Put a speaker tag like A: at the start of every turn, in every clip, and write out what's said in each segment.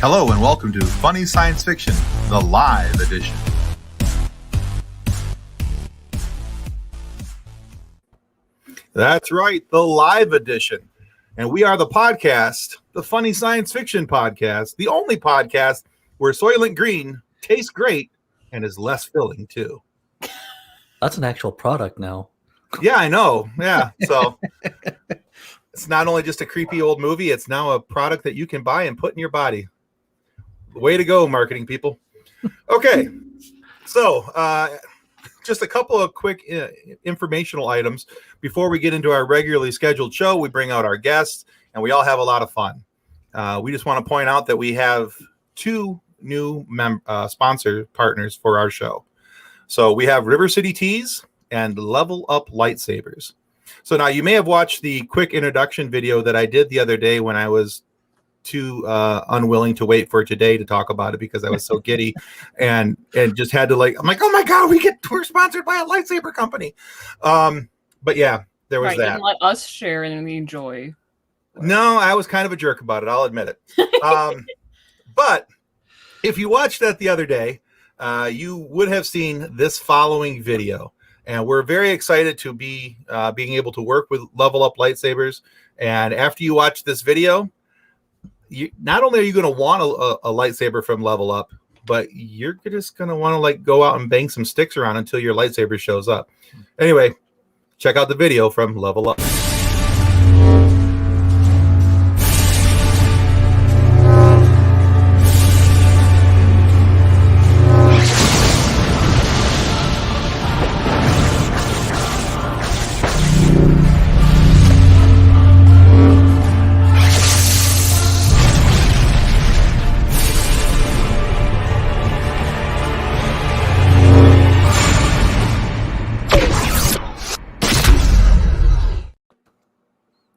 A: Hello and welcome to Funny Science Fiction, the live edition. That's right, the live edition. And we are the podcast, the Funny Science Fiction Podcast, the only podcast where Soylent Green tastes great and is less filling too.
B: That's an actual product now.
A: Yeah, I know. Yeah. So it's not only just a creepy old movie, it's now a product that you can buy and put in your body. Way to go, marketing people. Okay. So just a couple of quick informational items before we get into our regularly scheduled show. We bring out our guests and we all have a lot of fun. We just want to point out that we have two new sponsor partners for our show. So we have River City Tees and Level Up Lightsabers. So now you may have watched the quick introduction video that I did the other day when I was too unwilling to wait for today to talk about it because I was so giddy and just had to I'm like, oh my God, we're sponsored by a lightsaber company. But yeah, there was that.
C: Didn't let us share in the joy.
A: No, I was kind of a jerk about it. I'll admit it. But if you watched that the other day, you would have seen this following video. And we're very excited to be being able to work with Level Up Lightsabers. And after you watch this video, not only are you going to want a lightsaber from Level Up, but you're just going to want to go out and bang some sticks around until your lightsaber shows up. Anyway, check out the video from Level Up.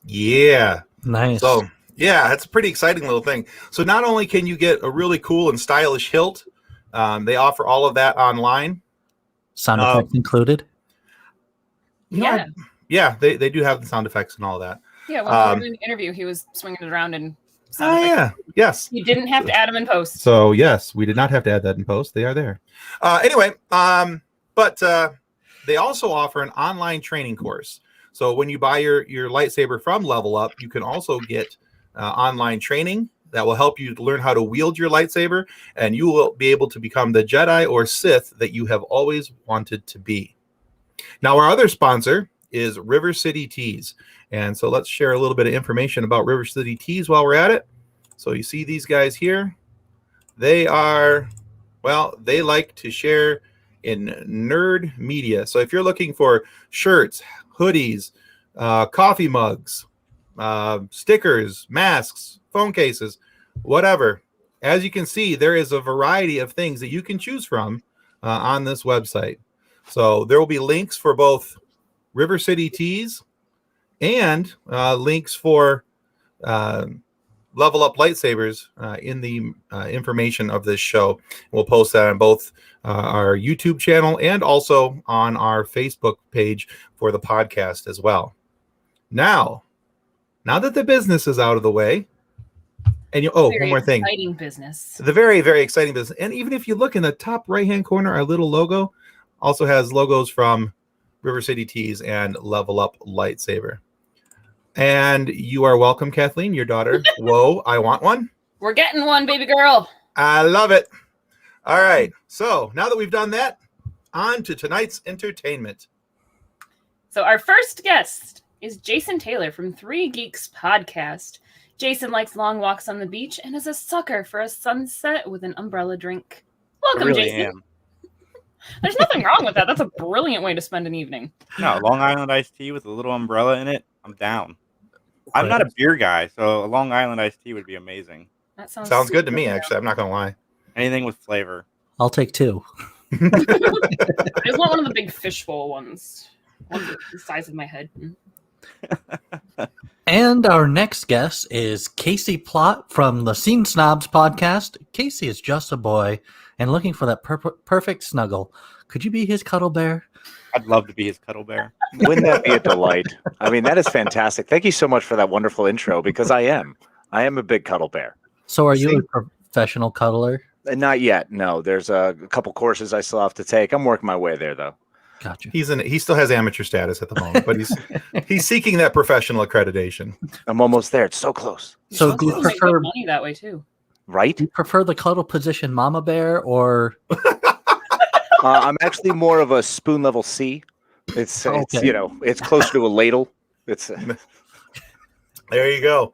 A: Yeah.
B: Nice.
A: So, yeah, that's a pretty exciting little thing. So not only can you get a really cool and stylish hilt, they offer all of that online.
B: Sound effects included?
C: Yeah.
A: Yeah, they do have the sound effects and all that.
C: Yeah, when we were doing the interview, he was swinging it around and sound effects.
A: Yeah, yes.
C: You didn't have to add them in post.
A: So, yes, we did not have to add that in post. They are there. Anyway, but they also offer an online training course. So when you buy your lightsaber from Level Up, you can also get online training that will help you learn how to wield your lightsaber, and you will be able to become the Jedi or Sith that you have always wanted to be. Now, our other sponsor is River City Tees. And so let's share a little bit of information about River City Tees while we're at it. So you see these guys here. They like to share in nerd media. So if you're looking for shirts, hoodies, coffee mugs, stickers, masks, phone cases, whatever. As you can see, there is a variety of things that you can choose from on this website. So there will be links for both River City Tees and links for Level Up Lightsabers in the information of this show. We'll post that on both our YouTube channel and also on our Facebook page for the podcast as well. Now that the business is out of the way, and one more thing.
C: Exciting business.
A: The very, very exciting business. And even if you look in the top right-hand corner, our little logo also has logos from River City Tees and Level Up Lightsaber. And you are welcome, Kathleen, your daughter. Whoa, I want one.
C: We're getting one, baby girl.
A: I love it. All right. So now that we've done that, on to tonight's entertainment.
C: So our first guest is Jason Taylor from Three Geeks Podcast. Jason likes long walks on the beach and is a sucker for a sunset with an umbrella drink. Welcome, Jason. There's nothing wrong with that. That's a brilliant way to spend an evening.
D: No, Long Island iced tea with a little umbrella in it. I'm down. I'm not a beer guy, so a Long Island iced tea would be amazing.
C: That sounds
A: good to me, actually. I'm not going to lie.
D: Anything with flavor.
B: I'll take two.
C: I just want one of the big fishbowl ones. One the size of my head.
B: And our next guest is Casey Plott from the Scene Snobs Podcast. Casey is just a boy and looking for that perfect snuggle. Could you be his Cuddle Bear?
D: I'd love to be his Cuddle Bear.
E: Wouldn't that be a delight? I mean, that is fantastic. Thank you so much for that wonderful intro, because I am a big Cuddle Bear.
B: So are you a professional cuddler?
E: Not yet. No, there's a couple courses I still have to take. I'm working my way there, though.
B: Gotcha.
A: He still has amateur status at the moment, but he's seeking that professional accreditation.
E: I'm almost there. It's so close.
B: So do you
C: People make good
B: prefer
C: money that way too.
E: Right?
B: the cuddle position mama bear or
E: I'm actually more of a spoon level C. It's
B: Okay.
E: it's closer to a ladle. It's
A: There you go.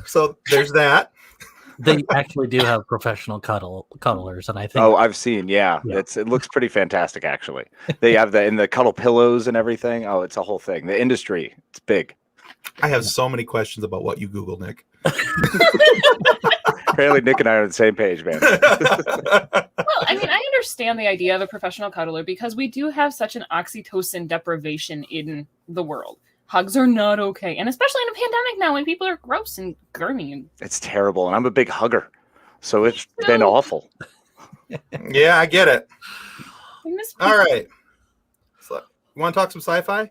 A: So there's that.
B: they actually do have professional cuddlers, and I think
E: I've seen. Yeah.
B: Yeah.
E: It looks pretty fantastic, actually. They have the cuddle pillows and everything. Oh, it's a whole thing. The industry, it's big.
A: I have so many questions about what you Google, Nick.
E: Apparently, Nick and I are on the same page, man.
C: Well, I mean, I understand the idea of a professional cuddler because we do have such an oxytocin deprivation in the world. Hugs are not okay. And especially in a pandemic now when people are gross and germy.
E: It's terrible, and I'm a big hugger, so it's been awful.
A: Yeah, I get it.
C: I miss
A: All right. So, you want to talk some sci-fi?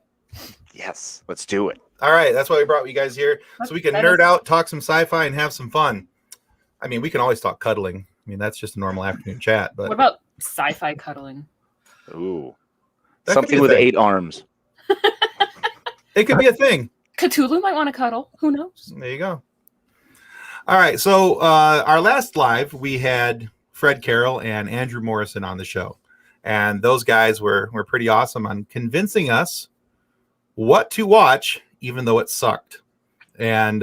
E: Yes, let's do it.
A: All right, that's why we brought you guys here, so we can nerd out, talk some sci-fi, and have some fun. I mean, we can always talk cuddling. I mean, that's just a normal afternoon chat. But
C: What about sci-fi cuddling?
E: Ooh,
A: That could be
E: something
A: a
E: with
A: thing.
E: 8 arms.
A: It could be a thing.
C: Cthulhu might want to cuddle. Who knows?
A: There you go. All right, so our last live, we had Fred Carroll and Andrew Morrison on the show, and those guys were pretty awesome on convincing us what to watch, even though it sucked. And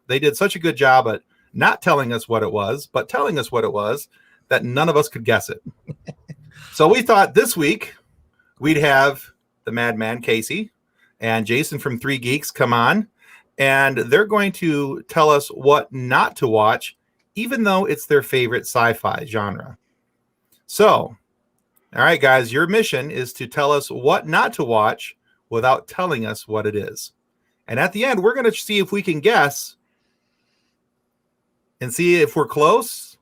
A: they did such a good job at not telling us what it was, but telling us what it was that none of us could guess it. So we thought this week we'd have the Madman Casey and Jason from 3 Geeks come on, and they're going to tell us what not to watch, even though it's their favorite sci-fi genre. So, all right, guys, your mission is to tell us what not to watch without telling us what it is. And at the end, we're going to see if we can guess and see if we're close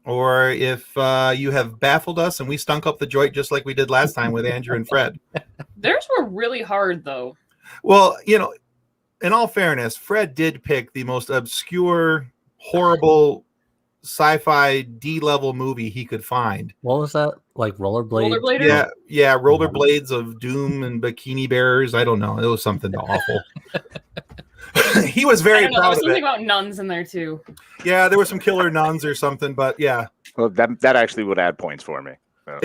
A: or if you have baffled us and we stunk up the joint just like we did last time with Andrew and Fred.
C: Theirs were really hard, though.
A: Well, in all fairness, Fred did pick the most obscure, horrible sci-fi D-level movie he could find.
B: what was that? Like rollerblade?
C: Rollerbladers?
A: Yeah, rollerblades of doom and bikini bears. I don't know. It was something awful. He was
C: I
A: very
C: don't know. There
A: proud
C: was
A: of
C: something
A: it.
C: about nuns in there, too.
A: Yeah, there were some killer nuns or something, but yeah,
E: Well, that actually would add points for me. So,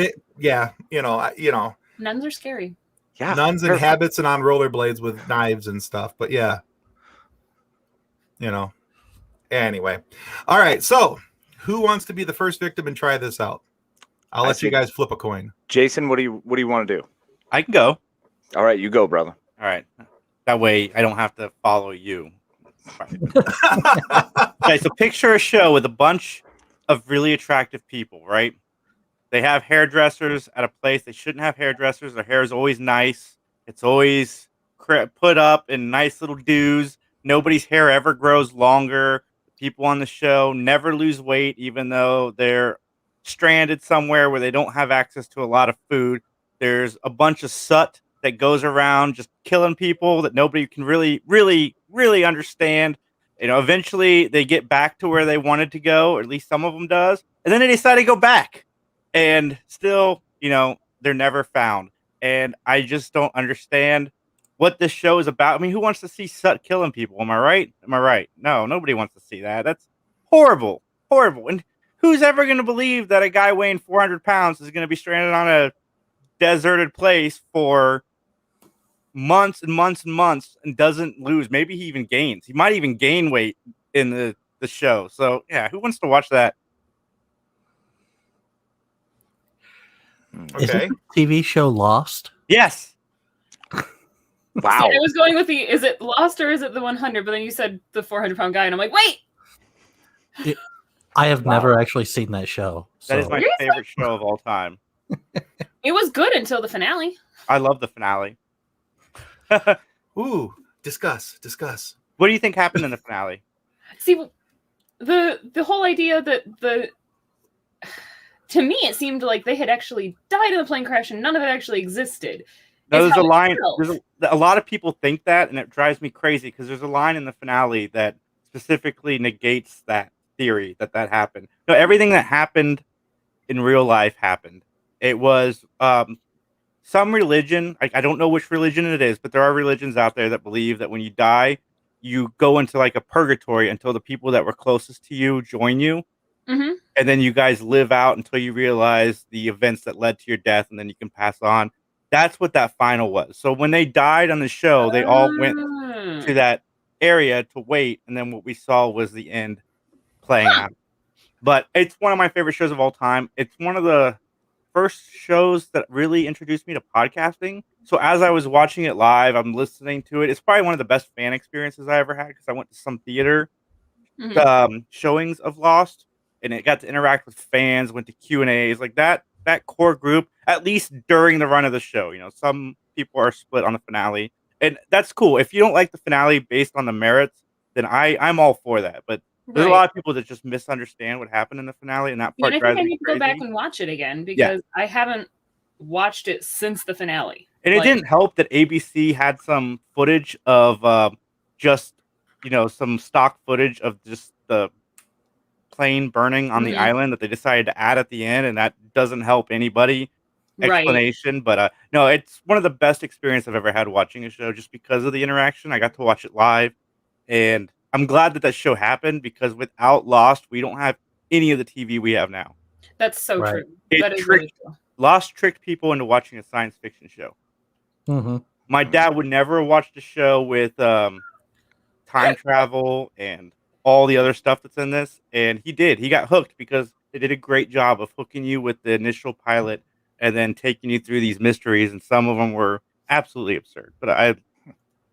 C: Nuns are scary.
E: yeah,
A: nuns in
E: perfect.
A: habits and on rollerblades with knives and stuff. But yeah, Anyway, all right. So, who wants to be the first victim and try this out? I'll
E: I
A: let you
E: think-
A: guys flip a coin.
E: Jason, what do you want to do?
D: I can go.
E: All right, you go, brother.
D: All right. That way I don't have to follow you. Okay, so picture a show with a bunch of really attractive people, right? They have hairdressers at a place they shouldn't have hairdressers. Their hair is always nice. It's always put up in nice little do's. Nobody's hair ever grows longer. People on the show never lose weight, even though they're stranded somewhere where they don't have access to a lot of food. There's a bunch of soot that goes around just killing people that nobody can really understand. Eventually they get back to where they wanted to go, or at least some of them does. And then they decide to go back and still, they're never found. And I just don't understand what this show is about. I mean, who wants to see soot killing people? Am I right? No, nobody wants to see that. That's horrible. And who's ever going to believe that a guy weighing 400 pounds is going to be stranded on a deserted place for months and months and months and doesn't lose? Maybe he even gains. He might even gain weight in the show. So, yeah, who wants to watch that?
B: Is
A: Okay.
B: it the TV show Lost?
D: Yes.
E: Wow.
C: See, I was going with is it Lost or is it the 100? But then you said the 400-pound guy, and I'm like, wait!
B: I have never actually seen that show.
D: That is
B: so-
D: my
C: Seriously?
D: favorite show of all time.
C: It was good until the finale.
D: I love the finale.
A: Ooh, discuss.
D: What do you think happened in the finale?
C: See, the whole idea that to me, it seemed like they had actually died in the plane crash and none of it actually existed.
D: No,
C: Is
D: there's a
C: how it
D: line.
C: felt.
D: A lot of people think that, and it drives me crazy because there's a line in the finale that specifically negates that theory that happened. No, everything that happened in real life happened. It was some religion. I don't know which religion it is, but there are religions out there that believe that when you die, you go into like a purgatory until the people that were closest to you join you.
C: Mm-hmm.
D: And then you guys live out until you realize the events that led to your death, and then you can pass on. That's what that final was. So when they died on the show, they all went to that area to wait, and then what we saw was the end playing out. But it's one of my favorite shows of all time. It's one of the first shows that really introduced me to podcasting. So as I was watching it live, I'm listening to it. It's probably one of the best fan experiences I ever had because I went to some theater showings of Lost, and it got to interact with fans, went to Q&As, like that core group, at least during the run of the show. You know, some people are split on the finale, and that's cool. If you don't like the finale based on the merits, then I'm all for that. But there's a lot of people that just misunderstand what happened in the finale, and that part drives me crazy. I think I need to go back
C: and watch it again because I haven't watched it since the finale.
D: And it didn't help that ABC had some footage of just, you know, some stock footage of just the plane burning on the island that they decided to add at the end, and that doesn't help anybody explanation. But no, it's one of the best experiences I've ever had watching a show just because of the interaction. I got to watch it live, and I'm glad that show happened because without Lost, we don't have any of the TV we have now.
C: That's so true. That is
D: really true. Lost tricked people into watching a science fiction show.
B: Mm-hmm.
D: My dad would never have watched a show with time travel and all the other stuff that's in this, and he did. He got hooked because they did a great job of hooking you with the initial pilot and then taking you through these mysteries, and some of them were absolutely absurd. But I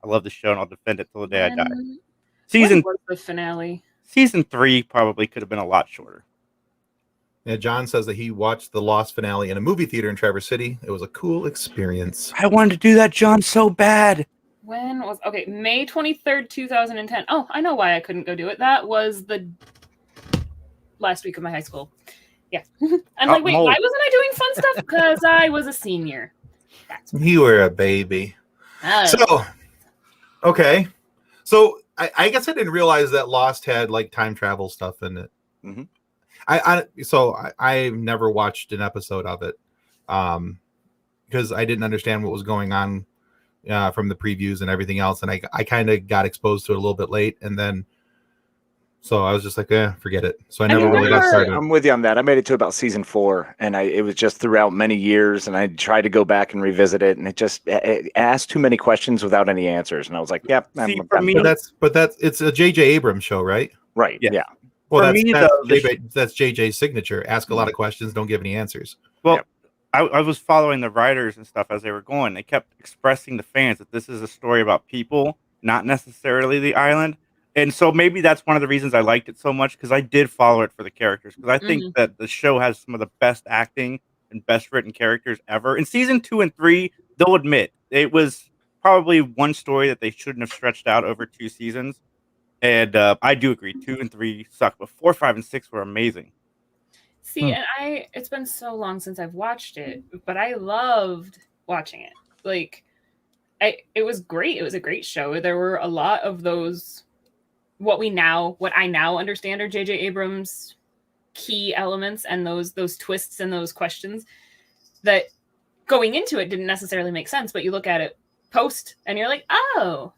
D: love the show, and I'll defend it till the day I die.
C: What was the finale?
D: Season 3 probably could have been a lot shorter.
A: Yeah, John says that he watched the Lost finale in a movie theater in Traverse City. It was a cool experience.
D: I wanted to do that, John, so bad.
C: When was May 23rd, 2010. Oh, I know why I couldn't go do it. That was the last week of my high school. Yeah. I'm like, wait, why wasn't I doing fun stuff? Because I was a senior.
A: You were a baby. So, okay. So I guess I didn't realize that Lost had like time travel stuff in it.
E: Mm-hmm.
A: I've never watched an episode of it because I didn't understand what was going on from the previews and everything else, and I kind of got exposed to it a little bit late, and then so I was just like, forget it. So I never really got started.
E: I'm with you on that. I made it to about season 4, and it was just throughout many years, and I tried to go back and revisit it, and it asked too many questions without any answers, and I was like, yep.
A: But it's a J.J. Abrams show, right?
E: Right. Yeah.
A: Well, that's JJ's signature. Ask a lot of questions, don't give any answers.
D: Well, I was following the writers and stuff as they were going. They kept expressing to fans that this is a story about people, not necessarily the island. And so maybe that's one of the reasons I liked it so much, because I did follow it for the characters. Because I think that the show has some of the best acting and best written characters ever. In season 2 and 3, they'll admit it was probably one story that they shouldn't have stretched out over 2 seasons. And I do agree, 2 and 3 suck, but 4, 5, and 6 were amazing.
C: See, and it's been so long since I've watched it, but I loved watching it. Like, it was great. It was a great show. There were a lot of those, what I now understand are J.J. Abrams' key elements, and those twists and those questions that going into it didn't necessarily make sense, but you look at it post and you're like, oh,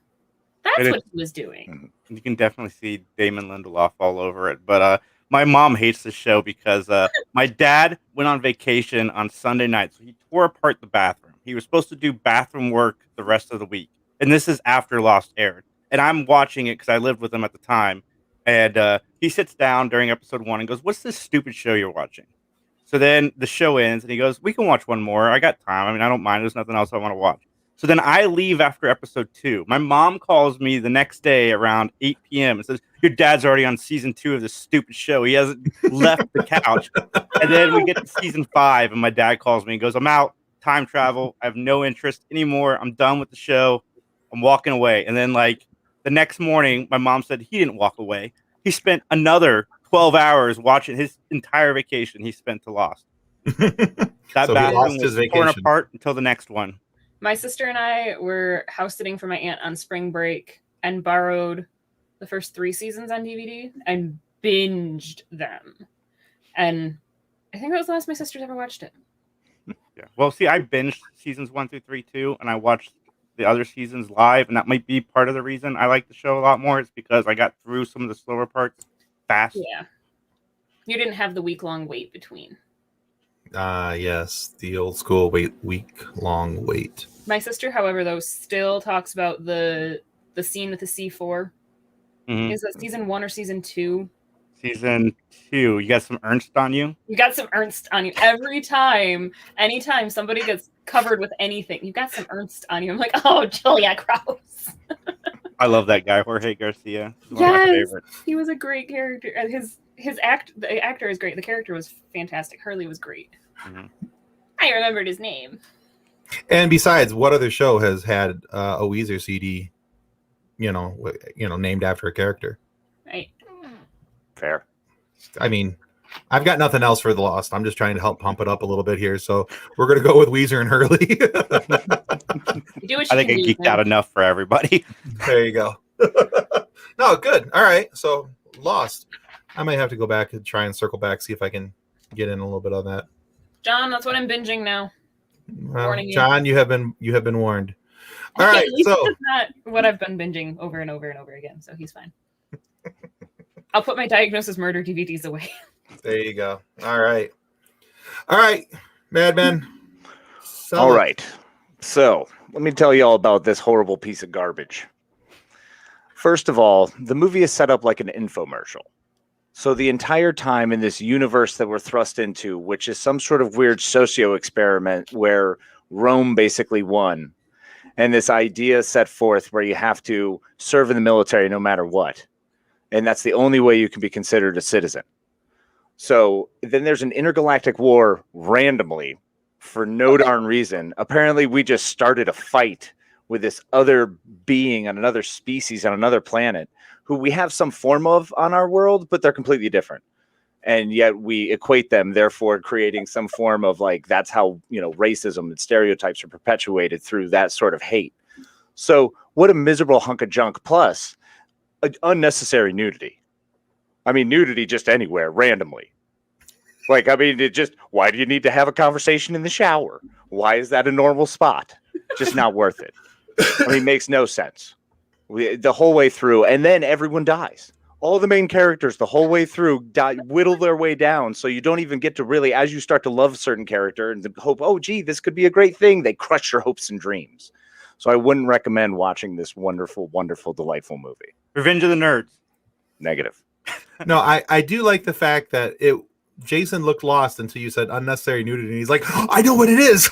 C: that's what he was doing.
D: You can definitely see Damon Lindelof all over it. But my mom hates the show because my dad went on vacation on Sunday night, so he tore apart the bathroom. He was supposed to do bathroom work the rest of the week. And this is after Lost aired. And I'm watching it because I lived with him at the time. And he sits down during episode 1 and goes, "What's this stupid show you're watching?" So then the show ends and he goes, "We can watch one more. I got time. I mean, I don't mind. There's nothing else I want to watch." So then I leave after episode 2. My mom calls me the next day around 8 p.m. and says, "Your dad's already on season 2 of this stupid show. He hasn't left the couch." And then we get to season 5 and my dad calls me and goes, "I'm out. Time travel. I have no interest anymore. I'm done with the show. I'm walking away." And then like the next morning, my mom said he didn't walk away. He spent another 12 hours watching his entire vacation he spent to Lost. That
A: So
D: bathroom was torn apart until the next one.
C: My sister and I were house sitting for my aunt on spring break and borrowed the first 3 seasons on DVD and binged them. And I think that was the last my sisters ever watched it.
D: Yeah. Well, see, I binged seasons 1 through 3 too, and I watched the other seasons live, and that might be part of the reason I like the show a lot more. It's because I got through some of the slower parts fast.
C: Yeah. You didn't have the week-long wait between.
A: Yes, the old school week-long wait.
C: My sister, however, though, still talks about the scene with the C4.
D: Mhm.
C: Is that season 1 or season 2?
D: Season 2, you got some Ernst on you?
C: You got some Ernst on you. Anytime somebody gets covered with anything, you got some Ernst on you. I'm like, oh, Julia, gross.
D: I love that guy, Jorge Garcia. He's one of my
C: Yes,
D: favorites.
C: he was a great character. The actor is great. The character was fantastic. Hurley was great.
D: Mhm.
C: I remembered his name.
A: And besides, what other show has had a Weezer CD, named after a character?
C: Right.
E: Fair.
A: I mean, I've got nothing else for the Lost. I'm just trying to help pump it up a little bit here. So we're going to go with Weezer and Hurley.
C: You do what you
D: I think
C: can
D: I
C: do,
D: geeked out enough for everybody.
A: There you go. No, good. All right. So Lost. I might have to go back and try and circle back, see if I can get in a little bit on that.
C: John, that's what I'm binging now.
A: Well,
C: Warning you.
A: John, you have been warned. All right.
C: At least
A: So
C: that's not what I've been binging over and over and over again, so he's fine. I'll put my Diagnosis Murder DVDs away.
A: there you go. All right, Madman.
E: All right. So let me tell you all about this horrible piece of garbage. First of all, the movie is set up like an infomercial. So the entire time in this universe that we're thrust into, which is some sort of weird socio experiment where Rome basically won, and this idea set forth where you have to serve in the military no matter what. And that's the only way you can be considered a citizen. So then there's an intergalactic war randomly for no darn reason. Apparently, we just started a fight with this other being on another species on another planet who we have some form of on our world, but they're completely different. And yet we equate them, therefore creating some form of like, that's how, racism and stereotypes are perpetuated through that sort of hate. So what a miserable hunk of junk. Plus, unnecessary nudity. I mean, nudity just anywhere, randomly. Like, I mean, why do you need to have a conversation in the shower? Why is that a normal spot? Just not worth it. I mean, makes no sense. The whole way through, and then everyone dies. All the main characters, the whole way through, whittle their way down, so you don't even get to really, as you start to love a certain character and hope, oh, gee, this could be a great thing, they crush your hopes and dreams. So I wouldn't recommend watching this wonderful, wonderful, delightful movie.
D: Revenge of the Nerds.
E: Negative.
A: No, I do like the fact that Jason looked lost until you said unnecessary nudity, and he's like, oh, I know what it is.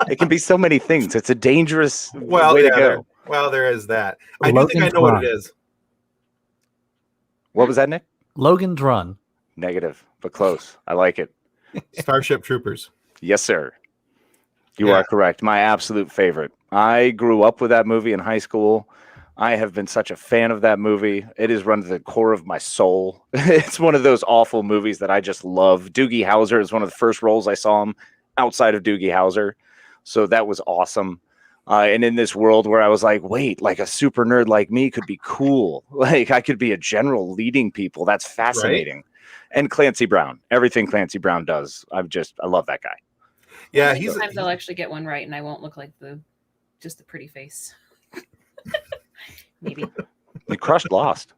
E: It can be so many things. It's a dangerous way to go.
A: There is that. I do think I know what it is.
E: What was that, Nick?
B: Logan's Run.
E: Negative, but close. I like it.
A: Starship Troopers.
E: Yes, sir. You are correct. My absolute favorite. I grew up with that movie in high school. I have been such a fan of that movie. It is run to the core of my soul. It's one of those awful movies that I just love. Doogie Howser is one of the first roles I saw him outside of Doogie Howser. So that was awesome. And in this world where I was like, wait, like a super nerd like me could be cool. Like I could be a general leading people. That's fascinating. Right? And Clancy Brown, everything Clancy Brown does. I love that guy.
A: Yeah.
C: Sometimes I'll actually get one right and I won't look like just the pretty face. Maybe.
E: You crushed Lost.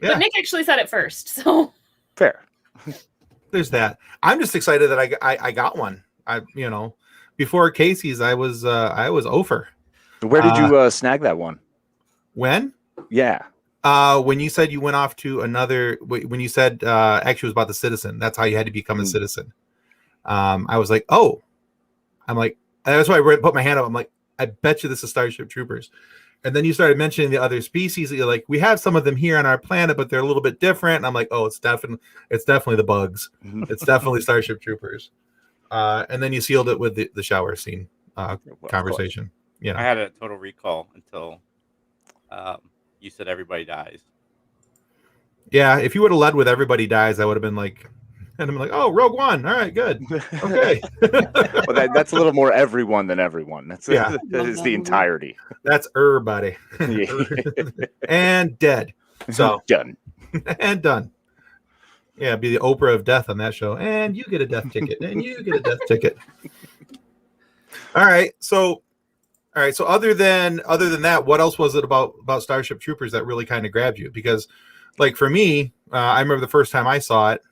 A: Yeah.
C: But Nick actually said it first, so.
E: Fair.
A: There's that. I'm just excited that I got one. Before Casey's, I was over.
E: Where did you snag that one?
A: When?
E: Yeah.
A: When you said you went off to another, when you said actually it was about the Citizen, that's how you had to become a citizen. I was like, oh, that's why I put my hand up. I'm like, I bet you this is Starship Troopers. And then you started mentioning the other species. You're like, we have some of them here on our planet, but they're a little bit different. And I'm like, oh, it's definitely the bugs. It's definitely Starship Troopers. And then you sealed it with the shower scene conversation.
D: I had a total recall until you said everybody dies.
A: Yeah, if you would have led with everybody dies, I would have been like, and I'm like, oh, Rogue One. All right, good. Okay.
E: Well, that's a little more everyone than everyone. That is the entirety.
A: That's everybody. And dead. So
E: done.
A: and done. Yeah, be the Oprah of death on that show. And you get a death ticket. And you get a death ticket. All right. So other than that, what else was it about Starship Troopers that really kind of grabbed you? Because like for me, I remember the first time I saw it,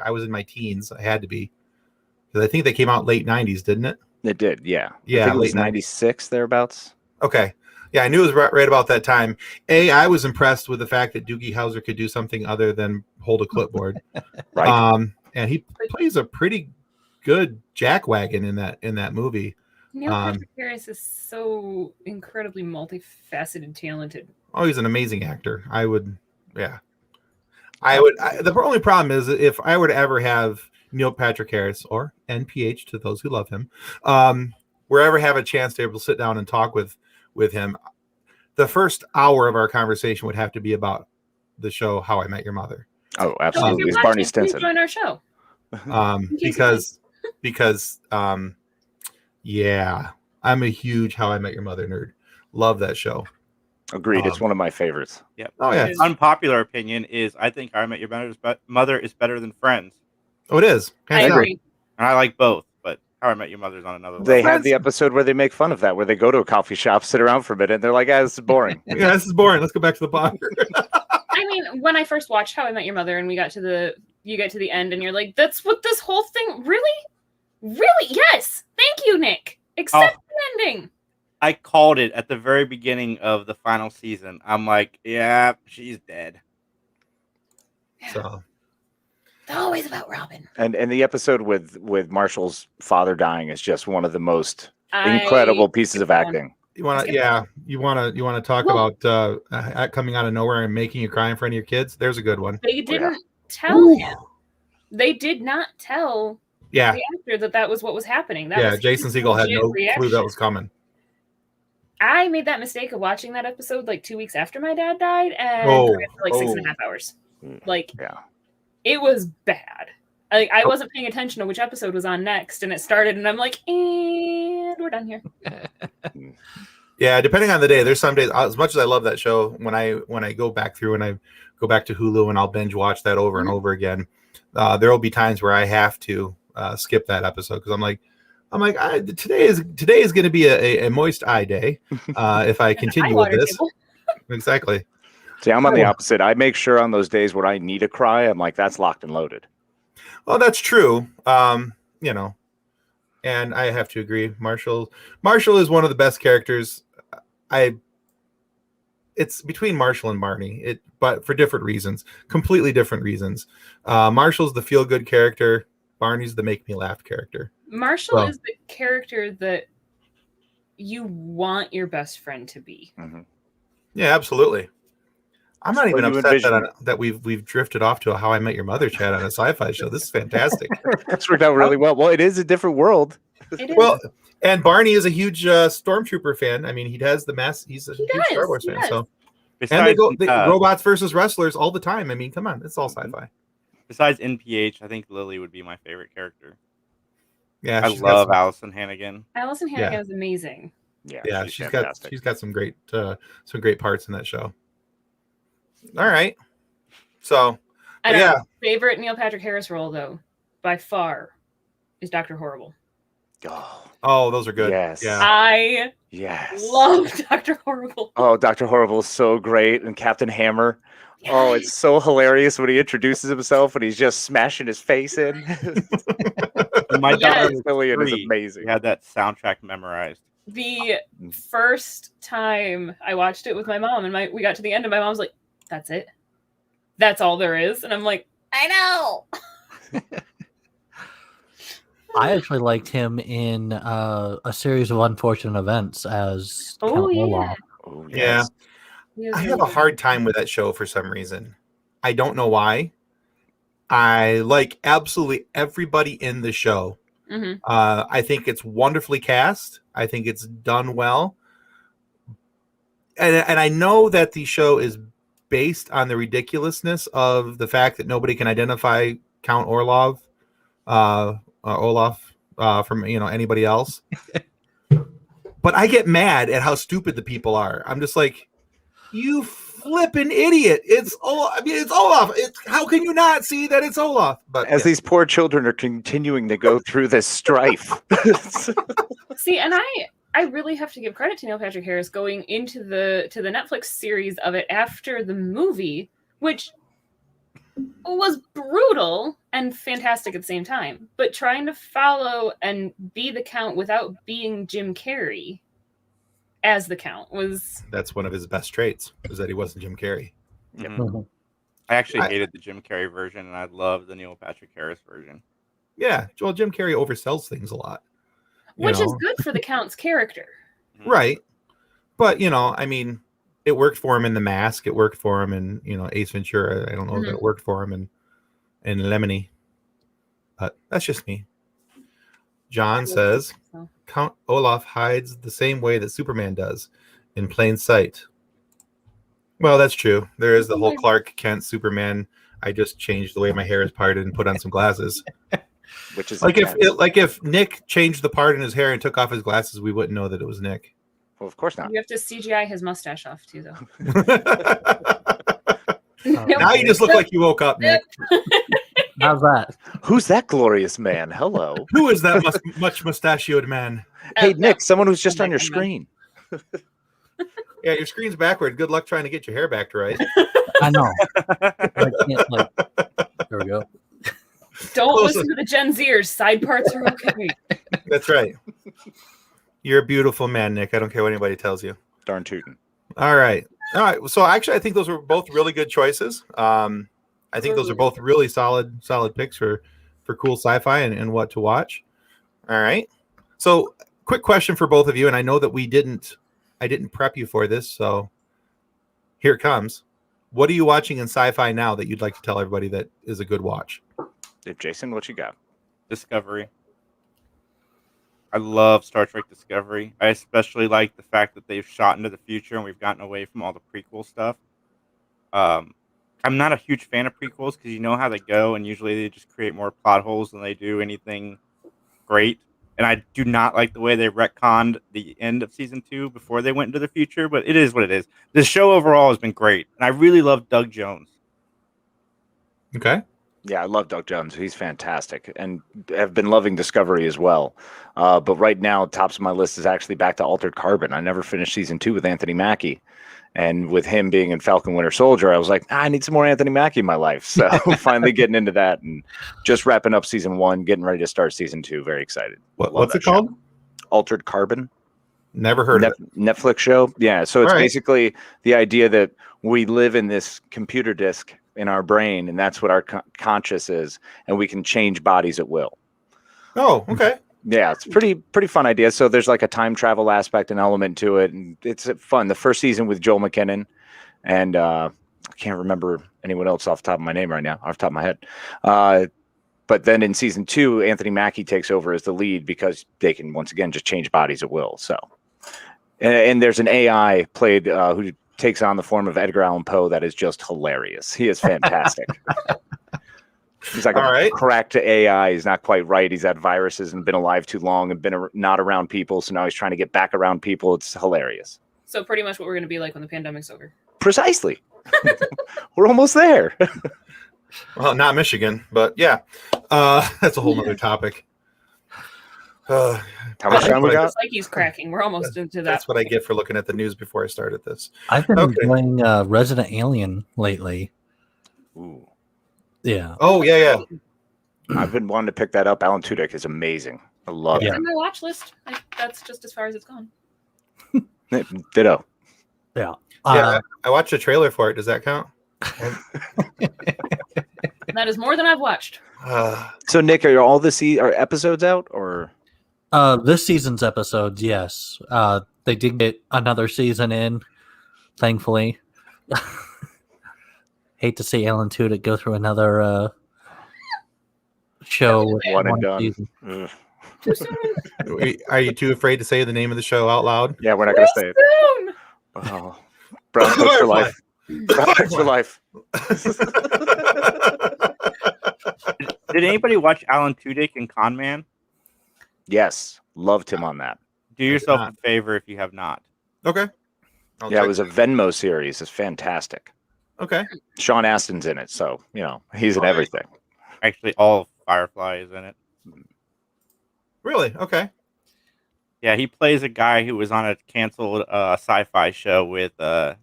A: I was in my teens. I had to be. Because I think they came out late 90s, didn't it?
E: It did, yeah.
A: Yeah,
E: I think it was
A: late
E: 96 thereabouts.
A: Okay. Yeah, I knew it was right about that time. I was impressed with the fact that Doogie Howser could do something other than hold a clipboard.
E: Right.
A: And he plays a pretty good jackwagon in that movie.
C: Neil Patrick Harris is so incredibly multifaceted, talented.
A: Oh, he's an amazing actor. The only problem is if I were to ever have Neil Patrick Harris, or NPH to those who love him, wherever have a chance to be able to sit down and talk with him, the first hour of our conversation would have to be about the show How I Met Your Mother.
E: Oh, absolutely. It's Barney Stinson.
C: Join our show.
A: Because yeah, I'm a huge How I Met Your Mother nerd. Love that show.
E: Agreed. It's one of my favorites.
D: Yeah.
A: Oh yeah.
D: Unpopular opinion is I think How I Met Your Mother is better than Friends.
A: Oh, it is.
C: I agree.
D: And I like both, but How I Met Your Mother's on another level.
E: They have the episode where they make fun of that, where they go to a coffee shop, sit around for a minute, and they're like, this is boring.
A: Yeah, this is boring. Let's go back to the bar.
C: I mean, when I first watched How I Met Your Mother and you get to the end and you're like, that's what this whole thing really? Yes. Thank you, Nick. Except the ending.
D: I called it at the very beginning of the final season. I'm like, yeah, she's dead.
A: So
C: It's always about Robin.
E: And the episode with Marshall's father dying is just one of the most incredible pieces of acting.
A: you want to talk about coming out of nowhere and making you cry in front of your kids? There's a good one.
C: They didn't tell him. They did not tell the actor that was what was happening. That was
A: Jason Segel had no
C: reaction.
A: clue that was coming.
C: I made that mistake of watching that episode like 2 weeks after my dad died, and cried for like 6.5 hours. Like, it was bad. I wasn't paying attention to which episode was on next, and it started, and I'm like, and we're done here.
A: Yeah, depending on the day. There's some days, as much as I love that show, when I go back through and I go back to Hulu and I'll binge watch that over and over again, there will be times where I have to skip that episode because I'm like, today is going to be a moist eye day if I continue with this. Exactly.
E: See, I'm on the opposite. I make sure on those days where I need to cry, I'm like, that's locked and loaded.
A: Well, that's true. And I have to agree. Marshall is one of the best characters. It's between Marshall and Barney, but for different reasons, completely different reasons. Marshall's the feel good character. Barney's the make me laugh character.
C: Marshall is the character that you want your best friend to be.
E: Mm-hmm.
A: Yeah, absolutely. I'm not even upset that we've drifted off to a How I Met Your Mother chat on a sci-fi show. This is fantastic.
E: That's worked out really well. Well, it is a different world.
C: It is.
A: Well, and Barney is a huge Stormtrooper fan. I mean, he has the mask. He's a huge Star Wars fan. So, and they robots versus wrestlers all the time. I mean, come on, it's all sci-fi.
D: Besides NPH, I think Lily would be my favorite character.
A: Yeah,
D: I love Allison Hannigan.
C: Allison Hannigan is amazing.
A: Yeah, she's got some great parts in that show. All right, so
C: favorite Neil Patrick Harris role though, by far, is Dr. Horrible.
A: Oh, those are good.
E: Yes.
A: Yeah.
C: I love Dr. Horrible.
E: Oh, Dr. Horrible is so great, and Captain Hammer. Yes. Oh, it's so hilarious when he introduces himself and he's just smashing his face in.
D: My daughter
E: Lillian is amazing.
D: We had that soundtrack memorized.
C: The first time I watched it with my mom, and we got to the end, and my mom's like, "That's it. That's all there is." And I'm like, "I know."
B: I actually liked him in a series of unfortunate events as Count Olaf.
E: Oh, yes.
A: Yeah. I have a hard time with that show for some reason. I don't know why. I like absolutely everybody in the show.
C: Mm-hmm.
A: I think it's wonderfully cast. I think it's done well. And I know that the show is based on the ridiculousness of the fact that nobody can identify Count Olaf from anybody else. But I get mad at how stupid the people are. I'm just like, you flippin' idiot. It's Olaf. How can you not see that it's Olaf? But
E: As these poor children are continuing to go through this strife.
C: See, and I really have to give credit to Neil Patrick Harris going into the Netflix series of it after the movie, which was brutal and fantastic at the same time. But trying to follow and be the Count without being Jim Carrey as the Count was...
A: That's one of his best traits, is that he wasn't Jim Carrey.
D: Mhm. I actually hated the Jim Carrey version, and I love the Neil Patrick Harris version.
A: Yeah, well, Jim Carrey oversells things a lot.
C: Which is good for the Count's character.
A: Right. But, I mean, it worked for him in The Mask. It worked for him in, Ace Ventura. I don't know that it worked for him in Lemony. But that's just me. John says, Count Olaf hides the same way that Superman does, in plain sight. Well, that's true. There is the whole Clark Kent Superman. I just changed the way my hair is parted and put on some glasses.
E: Which is
A: if Nick changed the part in his hair and took off his glasses, we wouldn't know that it was Nick.
E: Well, of course not.
C: You have to CGI his mustache off too, though.
A: Now you just look like you woke up, Nick.
B: How's that?
E: Who's that glorious man? Hello.
A: Who is that much mustachioed man?
E: Hey, Nick, someone who's just on your screen.
A: Yeah, your screen's backward. Good luck trying to get your hair back to right.
B: I know. I can't, there we go.
C: Don't listen to the Gen Zers. Side parts are okay.
A: That's right. You're a beautiful man, Nick. I don't care what anybody tells you.
E: Darn tootin'.
A: All right. So actually, I think those were both really good choices. I think those are both really solid picks for cool sci-fi and what to watch. All right. So quick question for both of you. And I know that I didn't prep you for this. So here it comes. What are you watching in sci-fi now that you'd like to tell everybody that is a good watch?
E: Jason, what you got?
D: Discovery. I love Star Trek Discovery. I especially like the fact that they've shot into the future and we've gotten away from all the prequel stuff. I'm not a huge fan of prequels because you know how they go, and usually they just create more plot holes than they do anything great. And I do not like the way they retconned the end of season 2 before they went into the future, but it is what it is. The show overall has been great, and I really love Doug Jones.
A: Okay.
E: Yeah, I love Doug Jones. He's fantastic, and have been loving Discovery as well. But right now, tops of my list is actually back to Altered Carbon. I never finished season 2 with Anthony Mackie, and with him being in Falcon Winter Soldier, I was like, I need some more Anthony Mackie in my life. So finally getting into that, and just wrapping up season 1, getting ready to start season 2. Very excited.
A: What's it called?
E: Altered Carbon.
A: Never heard of it.
E: Netflix show. Yeah, so it's basically the idea that we live in this computer disk in our brain, and that's what our conscious is, and we can change bodies at will.
A: Oh, okay.
E: Yeah, it's pretty fun idea. So there's like a time travel aspect and element to it, and it's fun. The first season with Joel McKinnon, and I can't remember anyone else off the top of my name right now, off the top of my head. But then in season 2, Anthony Mackie takes over as the lead because they can once again just change bodies at will. So, and there's an AI played who takes on the form of Edgar Allan Poe that is just hilarious. He is fantastic. He's like a cracked AI. He's not quite right. He's had viruses and been alive too long and been not around people. So now he's trying to get back around people. It's hilarious.
C: So pretty much what we're going to be like when the pandemic's over.
E: Precisely. We're almost there.
A: Well, not Michigan, but yeah. That's a whole nother topic.
E: How much time we got?
C: It's like he's cracking. We're almost into that.
A: That's what I get for looking at the news before I started this.
B: I've been enjoying Resident Alien lately.
E: Ooh.
B: Yeah.
A: Oh, yeah.
E: I've been wanting to pick that up. Alan Tudyk is amazing. I love it.
C: It's on my watch list. That's just as far as it's gone.
E: Ditto.
B: Yeah.
A: I watched a trailer for it. Does that count?
C: That is more than I've watched.
E: So, Nick, are all the episodes out, or?
B: This season's episodes, yes. They did get another season in, thankfully. Hate to see Alan Tudyk go through another show with
E: one and done.
B: Season.
C: Too soon.
A: Are you too afraid to say the name of the show out loud?
E: Yeah, we're not going to say it.
C: Soon.
E: Oh, Brown Coats for life. Brown Coats for life.
D: Did anybody watch Alan Tudyk in Con Man?
E: Yes, loved him on that.
D: Do yourself a favor if you have not.
A: Okay.
E: Yeah, it was a Venmo series. It's fantastic.
A: Okay.
E: Sean Astin's in it, so he's in
A: All right.
E: everything.
D: Actually, all of Firefly is in it.
A: Really? Okay.
D: Yeah, he plays a guy who was on a canceled sci-fi show with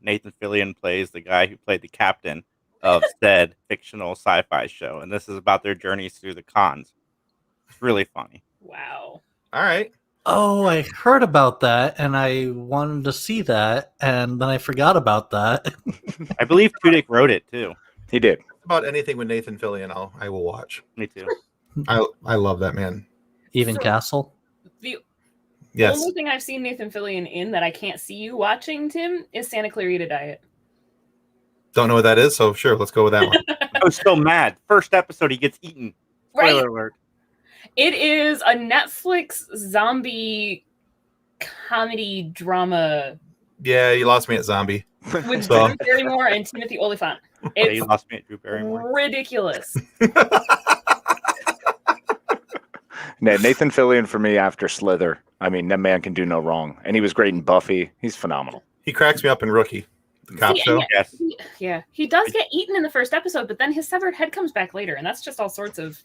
D: Nathan Fillion plays the guy who played the captain of said fictional sci-fi show, and this is about their journeys through the cons. It's really funny.
C: Wow.
A: All right.
B: Oh, I heard about that, and I wanted to see that, and then I forgot about that.
D: I believe Tudyk wrote it too.
E: He did.
A: About anything with Nathan Fillion, I will watch.
D: Me too.
A: I love that man.
B: Even
C: So-
B: Castle.
C: The
A: Yes.
C: only thing I've seen Nathan Fillion in that I can't see you watching, Tim, is Santa Clarita Diet.
A: Don't know what that is, so sure, let's go with that one.
D: I was so mad. First episode, he gets eaten.
C: Right.
D: Spoiler alert.
C: It is a Netflix zombie comedy drama
A: Yeah, you lost me at zombie.
C: with
A: So-
C: Drew Barrymore and Timothy Olyphant.
D: Yeah, he
C: It's
D: lost me at Drew Barrymore.
C: ridiculous.
E: Nathan Fillion for me after Slither. I mean, that man can do no wrong. And he was great in Buffy. He's phenomenal.
A: He cracks me up in Rookie, the cop
C: See,
A: show.
C: and
D: Yes.
C: Yeah, he does get eaten in the first episode, but then his severed head comes back later, and that's just all sorts of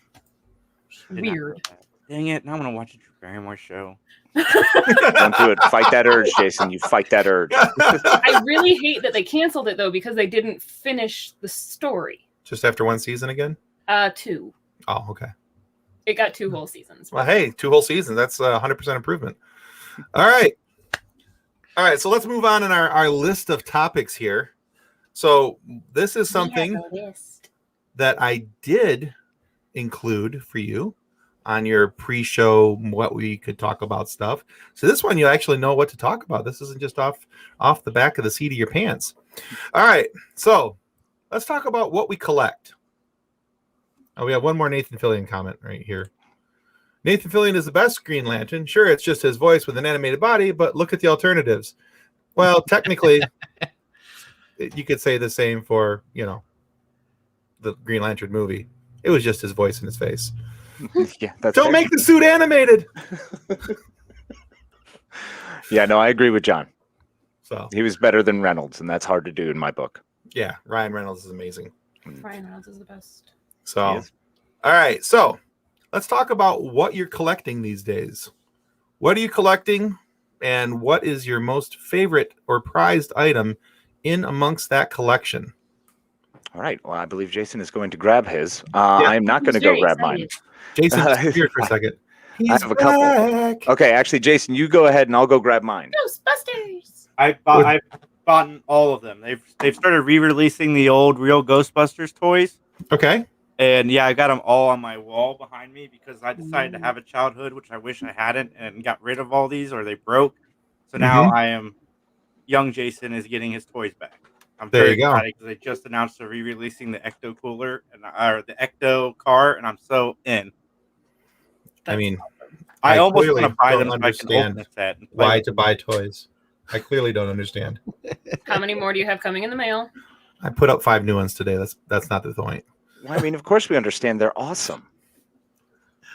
D: Did not
C: weird.
D: know that. Dang it. Now I'm going to watch a Drew Barrymore show.
E: Don't do it. Fight that urge, Jason. You fight that urge.
C: I really hate that they canceled it though because they didn't finish the story.
A: Just after one season again?
C: 2.
A: Oh, okay.
C: It got 2 whole seasons.
A: Well, hey, 2 whole seasons. That's 100% improvement. All right. All right, so let's move on in our list of topics here. So this is something that I did include for you on your pre-show what we could talk about stuff. So this one you actually know what to talk about. This isn't just off the back of the seat of your pants. All right, so let's talk about what we collect. Oh, we have one more Nathan Fillion comment right here. Nathan Fillion is the best Green Lantern. Sure, it's just his voice with an animated body, but look at the alternatives. Well, technically, you could say the same for, the Green Lantern movie. It was just his voice and his face.
E: Yeah, that's
A: Don't
E: fair.
A: make the suit animated.
E: Yeah, no, I agree with John.
A: So,
E: He was better than Reynolds, and that's hard to do in my book.
A: yeah, Ryan Reynolds is amazing.
C: Ryan Reynolds is the best.
A: So,
E: Yes.
A: all right. So, let's talk about what you're collecting these days. What are you collecting, and what is your most favorite or prized item in amongst that collection?
E: All right. Well, I believe Jason is going to grab his. I am not going to go grab mine.
A: Jason, disappeared for a second. He's
E: have a couple.
A: back.
E: Okay, actually, Jason, you go ahead and I'll go grab mine.
C: Ghostbusters.
D: I've bought all of them. They've started re-releasing the old real Ghostbusters toys.
A: Okay.
D: And yeah, I got them all on my wall behind me because I decided to have a childhood, which I wish I hadn't, and got rid of all these or they broke. So now I am young Jason is getting his toys back. I'm
A: There
D: very
A: you go.
D: excited because they just announced they're re-releasing the Ecto cooler or the Ecto car, and I'm so in.
A: I mean,
D: I almost
A: clearly
D: want to buy
A: don't
D: them so I can open
A: understand
D: the set. And play
A: why
D: with
A: to
D: them.
A: buy toys. I clearly don't understand.
C: How many more do you have coming in the mail?
A: I put up 5 new ones today. That's not the point.
E: Well, I mean, of course we understand. They're awesome.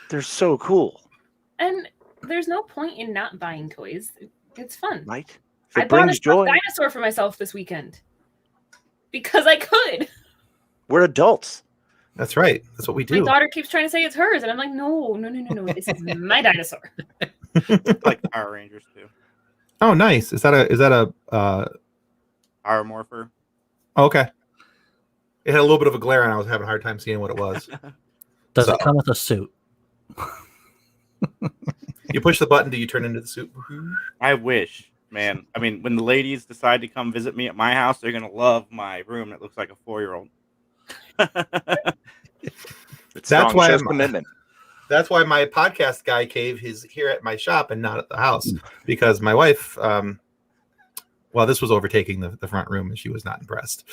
E: They're so cool,
C: And there's no point in not buying toys. It's fun.
E: right? If
C: I
E: it
C: bought a
E: brings
C: stuffed
E: joy,
C: dinosaur for myself this weekend because I could.
E: we're adults.
A: That's right. That's what we
C: My
A: do.
C: daughter keeps trying to say it's hers, and I'm like, no. This is my dinosaur.
D: like Power Rangers too.
A: Oh, nice. Is that a
D: Power Morpher.
A: okay. It had a little bit of a glare and I was having a hard time seeing what it was.
B: Does
A: So-
B: it come with a suit?
A: You push the button, do you turn into the suit?
D: I wish, man. I mean, when the ladies decide to come visit me at my house, they're gonna love my room that looks like a 4-year-old.
E: It's
A: That's
E: strong,
A: why
E: shows
A: I'm-
E: commitment.
A: That's why my podcast guy cave is here at my shop and not at the house, because my wife, this was overtaking the front room and she was not impressed.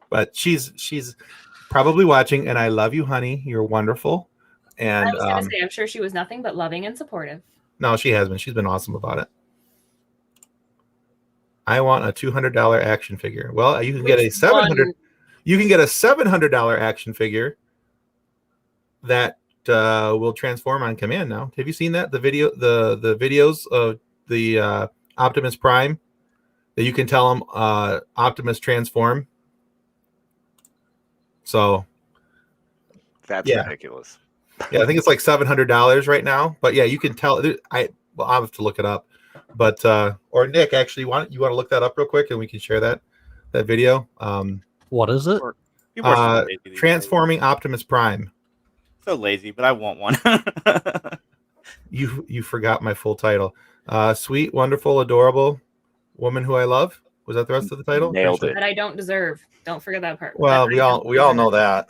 A: But she's probably watching, and I love you, honey. You're wonderful. And
C: I was going to say, I'm sure she was nothing but loving and supportive.
A: no, she has been. She's been awesome about it. I want a $200 action figure. Well, you can get a
C: Which
A: $700.
C: one?
A: You can get a $700 action figure that will transform on command. Now, have you seen that? The videos of the Optimus Prime, that you can tell him Optimus transform. So
E: That's
A: Yeah.
E: ridiculous.
A: yeah, I think it's like $700 right now. But yeah, you can tell. I'll have to look it up. But or Nick, actually, you want to look that up real quick, and we can share that video.
B: What is it?
D: People are so lazy these days.
A: Transforming Optimus Prime.
D: So lazy, but I want one.
A: You forgot my full title. Sweet, wonderful, adorable woman who I love. Was that the rest of the title?
E: Nailed it.
C: That I don't deserve. Don't forget that part.
A: Well,
C: That
A: we
C: I
A: all
C: don't
A: know
C: deserve.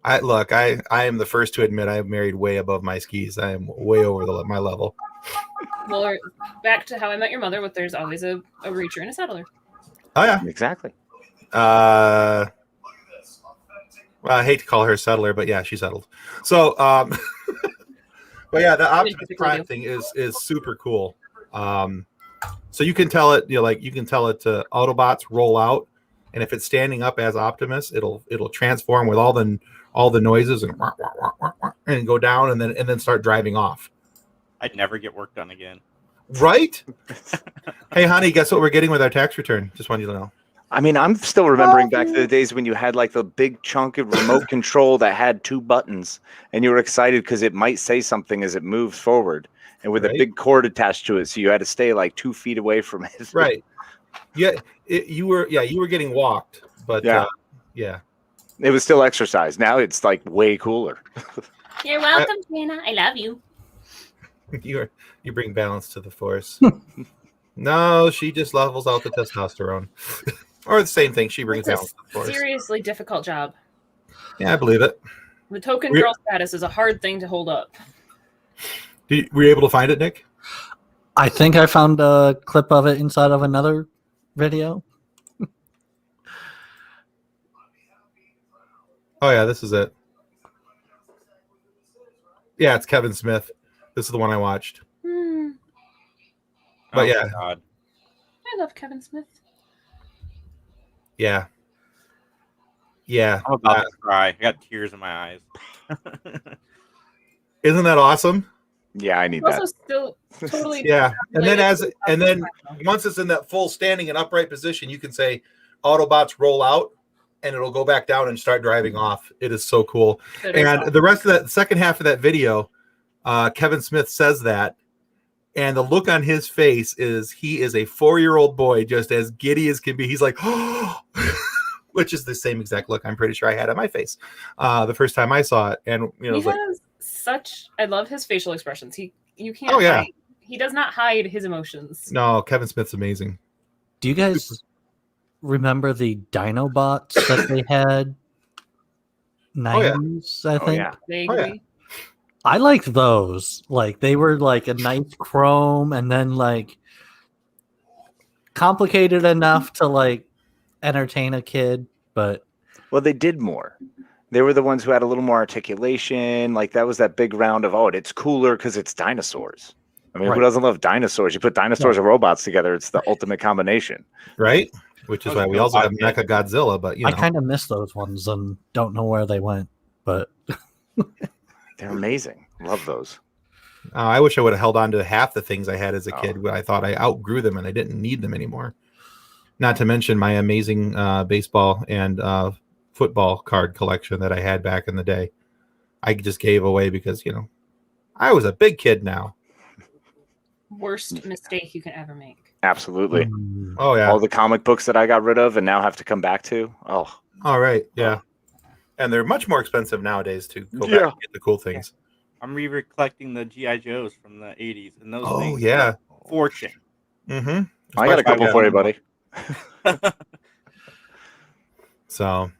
A: that. I am the first to admit I have married way above my skis. I am way over my level.
C: Well, we're back to How I Met Your Mother, with there's always a reacher and a settler.
A: Oh yeah.
E: Exactly.
A: Well, I hate to call her a settler, but yeah, she settled. So, but yeah, the Optimus Prime thing is super cool. So you can tell it, you can tell it to Autobots roll out, and if it's standing up as Optimus, it'll transform with all the noises and go down and then start driving off.
D: I'd never get work done again.
A: Right? Hey, honey, guess what we're getting with our tax return? Just wanted you to know.
E: I mean, I'm still remembering back to the days when you had like the big chunk of remote control that had 2 buttons, and you were excited because it might say something as it moves forward, and with a big cord attached to it, so you had to stay like 2 feet away from it.
A: Right. Yeah, you were getting walked, but yeah.
E: It was still exercise. Now it's like way cooler.
C: You're welcome, Tina. I love you.
A: You bring balance to the force. No, she just levels out the testosterone. Or the same thing. She brings
C: It's
A: balance to the
C: a
A: force.
C: seriously difficult job.
A: Yeah, I believe it.
C: The token girl status is a hard thing to hold up.
A: Were you able to find it, Nick?
B: I think I found a clip of it inside of another video.
A: Oh yeah, this is it. Yeah, it's Kevin Smith. This is the one I watched. But
D: Oh,
A: yeah.
D: my God.
C: I love Kevin Smith.
A: Yeah. Yeah.
D: I'm about to cry. I got tears in my eyes.
A: Isn't that awesome?
E: Yeah, I need
C: Also,
E: that.
C: still totally.
A: Yeah. And then once it's in that full standing and upright position, you can say Autobots roll out and it'll go back down and start driving off. It is so cool. And the rest of that second half of that video, Kevin Smith says that, and the look on his face is he is a 4-year-old boy, just as giddy as can be. He's like, oh, which is the same exact look I'm pretty sure I had on my face the first time I saw it. And
C: he has such. I love his facial expressions. You can't.
A: Oh, yeah.
C: hide. He does not hide his emotions.
A: No, Kevin Smith's amazing.
B: Do you guys remember the Dinobots that they had? 90s, I think.
E: Yeah.
C: Vaguely.
B: I liked those. Like they were like a nice chrome and then like complicated enough to like entertain a kid, but
E: Well, they did more. They were the ones who had a little more articulation. Like that was that big round of, it's cooler because it's dinosaurs. I mean,
A: Right.
E: who doesn't love dinosaurs? You put dinosaurs and robots together, it's the ultimate combination.
A: Right? Which is why we also have Mecha Godzilla, but
B: I kind of miss those ones and don't know where they went. But
E: They're amazing. Love those.
A: I wish I would have held on to half the things I had as a kid. I thought I outgrew them and I didn't need them anymore. Not to mention my amazing baseball and football card collection that I had back in the day. I just gave away because, I was a big kid now.
C: Worst mistake you can ever make.
E: Absolutely.
A: Oh, yeah.
E: All the comic books that I got rid of and now have to come back to. Oh.
A: All right. Yeah. And they're much more expensive nowadays to go back and get the cool things.
D: I'm collecting the G.I. Joes from the 80s. And those
A: Oh,
D: things
A: yeah.
D: are fortune.
A: Mm-hmm.
E: I got a couple for you, buddy.
A: So,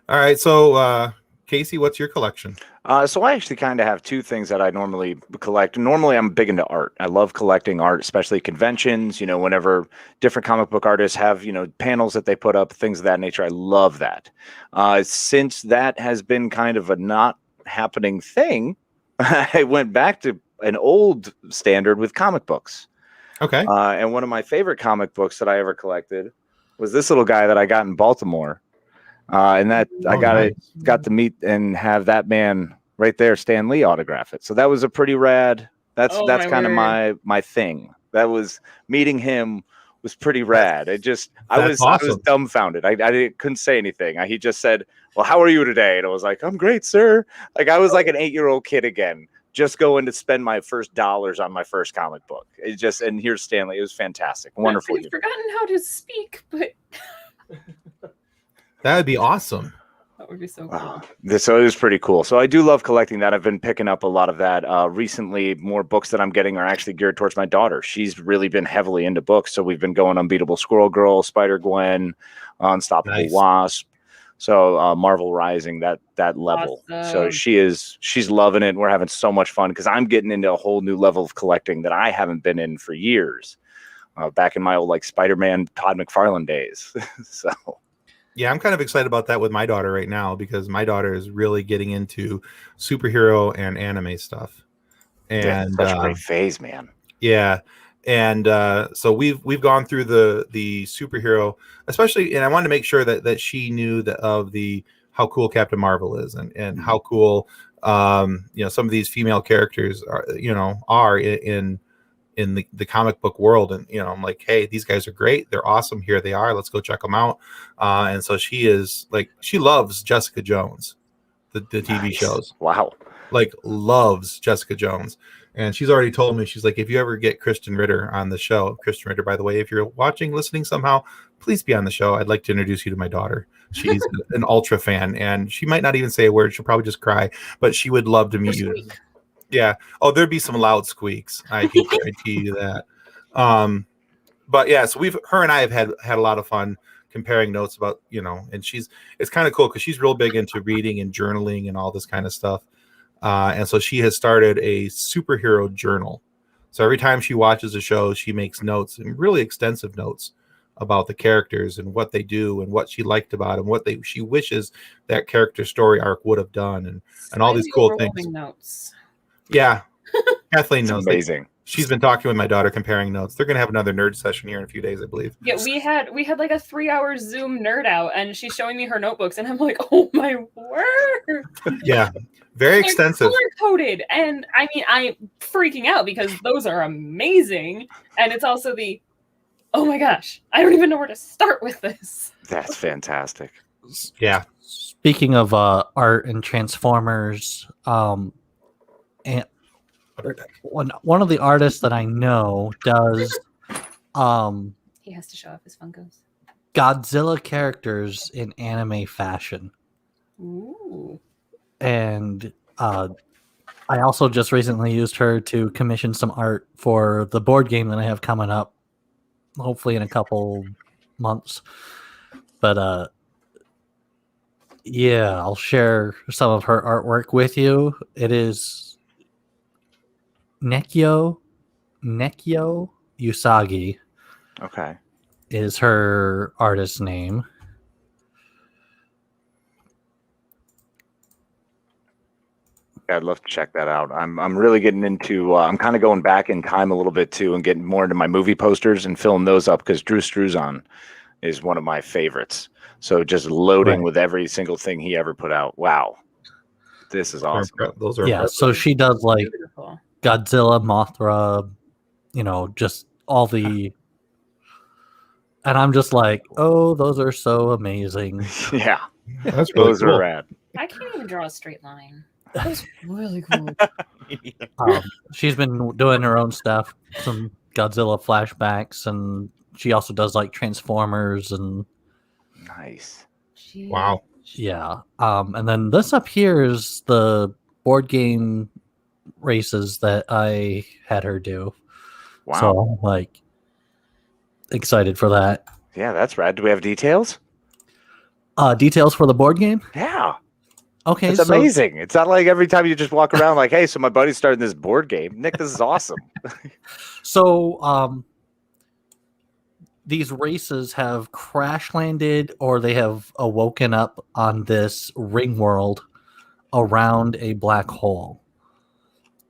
A: all right. So, Casey, what's your collection?
E: So I actually kind of have 2 things that I normally collect. Normally, I'm big into art. I love collecting art, especially conventions. Whenever different comic book artists have, panels that they put up, things of that nature. I love that. Since that has been kind of a not happening thing, I went back to an old standard with comic books.
A: Okay.
E: And one of my favorite comic books that I ever collected was this little guy that I got in Baltimore. And that I got to meet and have that man right there, Stan Lee, autograph it. So that was a pretty rad. That's kind of my thing. That was meeting him was pretty rad. I was
A: awesome.
E: dumbfounded. I couldn't say anything. He just said, "Well, how are you today?" And I was like, "I'm great, sir." Like I was like an 8-year-old kid again, just going to spend my first dollars on my first comic book. And here's Stanley. It was fantastic, wonderful.
C: I've forgotten how to speak, but
A: That would be awesome.
C: that would be so cool.
E: So it was pretty cool. So I do love collecting that. I've been picking up a lot of that. Recently, more books that I'm getting are actually geared towards my daughter. She's really been heavily into books. So we've been going Unbeatable Squirrel Girl, Spider-Gwen, Unstoppable Wasp. So Marvel Rising, that level.
C: Awesome.
E: So she's loving it. We're having so much fun because I'm getting into a whole new level of collecting that I haven't been in for years. Back in my old like Spider-Man Todd McFarlane days. So
A: Yeah, I'm kind of excited about that with my daughter right now because my daughter is really getting into superhero and anime stuff. And
E: such a great phase, man.
A: Yeah. And so we've gone through the superhero, especially, and I wanted to make sure that she knew how cool Captain Marvel is and how cool some of these female characters are in the comic book world. And I'm like, hey, these guys are great, they're awesome, here they are, let's go check them out. And so she loves Jessica Jones, the TV shows.
E: Wow.
A: Like loves Jessica Jones. And she's already told me, she's like, if you ever get Kristen Ritter on the show, Kristen Ritter, by the way, if you're watching, listening somehow, please be on the show. I'd like to introduce you to my daughter. She's an ultra fan, and she might not even say a word. She'll probably just cry, but she would love to meet you. Yeah. Oh, there'd be some loud squeaks. I can guarantee you that. But yeah, so her and I have had a lot of fun comparing notes about, and it's kind of cool because she's real big into reading and journaling and all this kind of stuff. And so she has started a superhero journal. So every time she watches a show, she makes notes, and really extensive notes about the characters and what they do and what she liked about them, what she wishes that character story arc would have done, and all these cool things. Notes. Yeah, Kathleen knows.
E: Amazing.
A: She's been talking with my daughter, comparing notes. They're going to have another nerd session here in a few days, I believe.
C: Yeah, we had like a 3-hour Zoom nerd out, and she's showing me her notebooks, and I'm like, oh my word.
A: Yeah, very extensive.
C: Color coded, and I mean, I'm freaking out because those are amazing, and it's also oh my gosh, I don't even know where to start with this.
E: That's fantastic.
A: Yeah.
B: Speaking of art and Transformers, and one of the artists that I know does
C: he has to show off his Funkos.
B: Godzilla characters in anime fashion.
C: Ooh.
B: And I also just recently used her to commission some art for the board game that I have coming up, hopefully in a couple months. But yeah, I'll share some of her artwork with you. It is Nekyo Usagi.
E: Okay.
B: Is her artist name.
E: I'd love to check that out. I'm really getting into. I'm kind of going back in time a little bit too, and getting more into my movie posters and filling those up because Drew Struzan is one of my favorites. So just loading with every single thing he ever put out. Wow, this is awesome.
A: Those are
B: impressive. So she does like beautiful. Godzilla, Mothra, just all the. And I'm just like, oh, those are so amazing.
E: Yeah,
A: that's really
E: those
A: cool.
E: are rad.
C: I can't even draw a straight line. That's really cool.
B: She's been doing her own stuff, some Godzilla flashbacks, and she also does like Transformers and.
E: Nice.
C: Jeez.
A: Wow.
B: Yeah. And then this up here is the board game races that I had her do.
E: Wow.
B: So I'm like excited for that.
E: Yeah, that's rad. Do we have details?
B: Details for the board game?
E: Yeah.
B: Okay.
E: It's amazing. It's not like every time you just walk around like, hey, so my buddy's starting this board game. Nick, this is awesome.
B: So these races have crash landed or they have awoken up on this ring world around a black hole.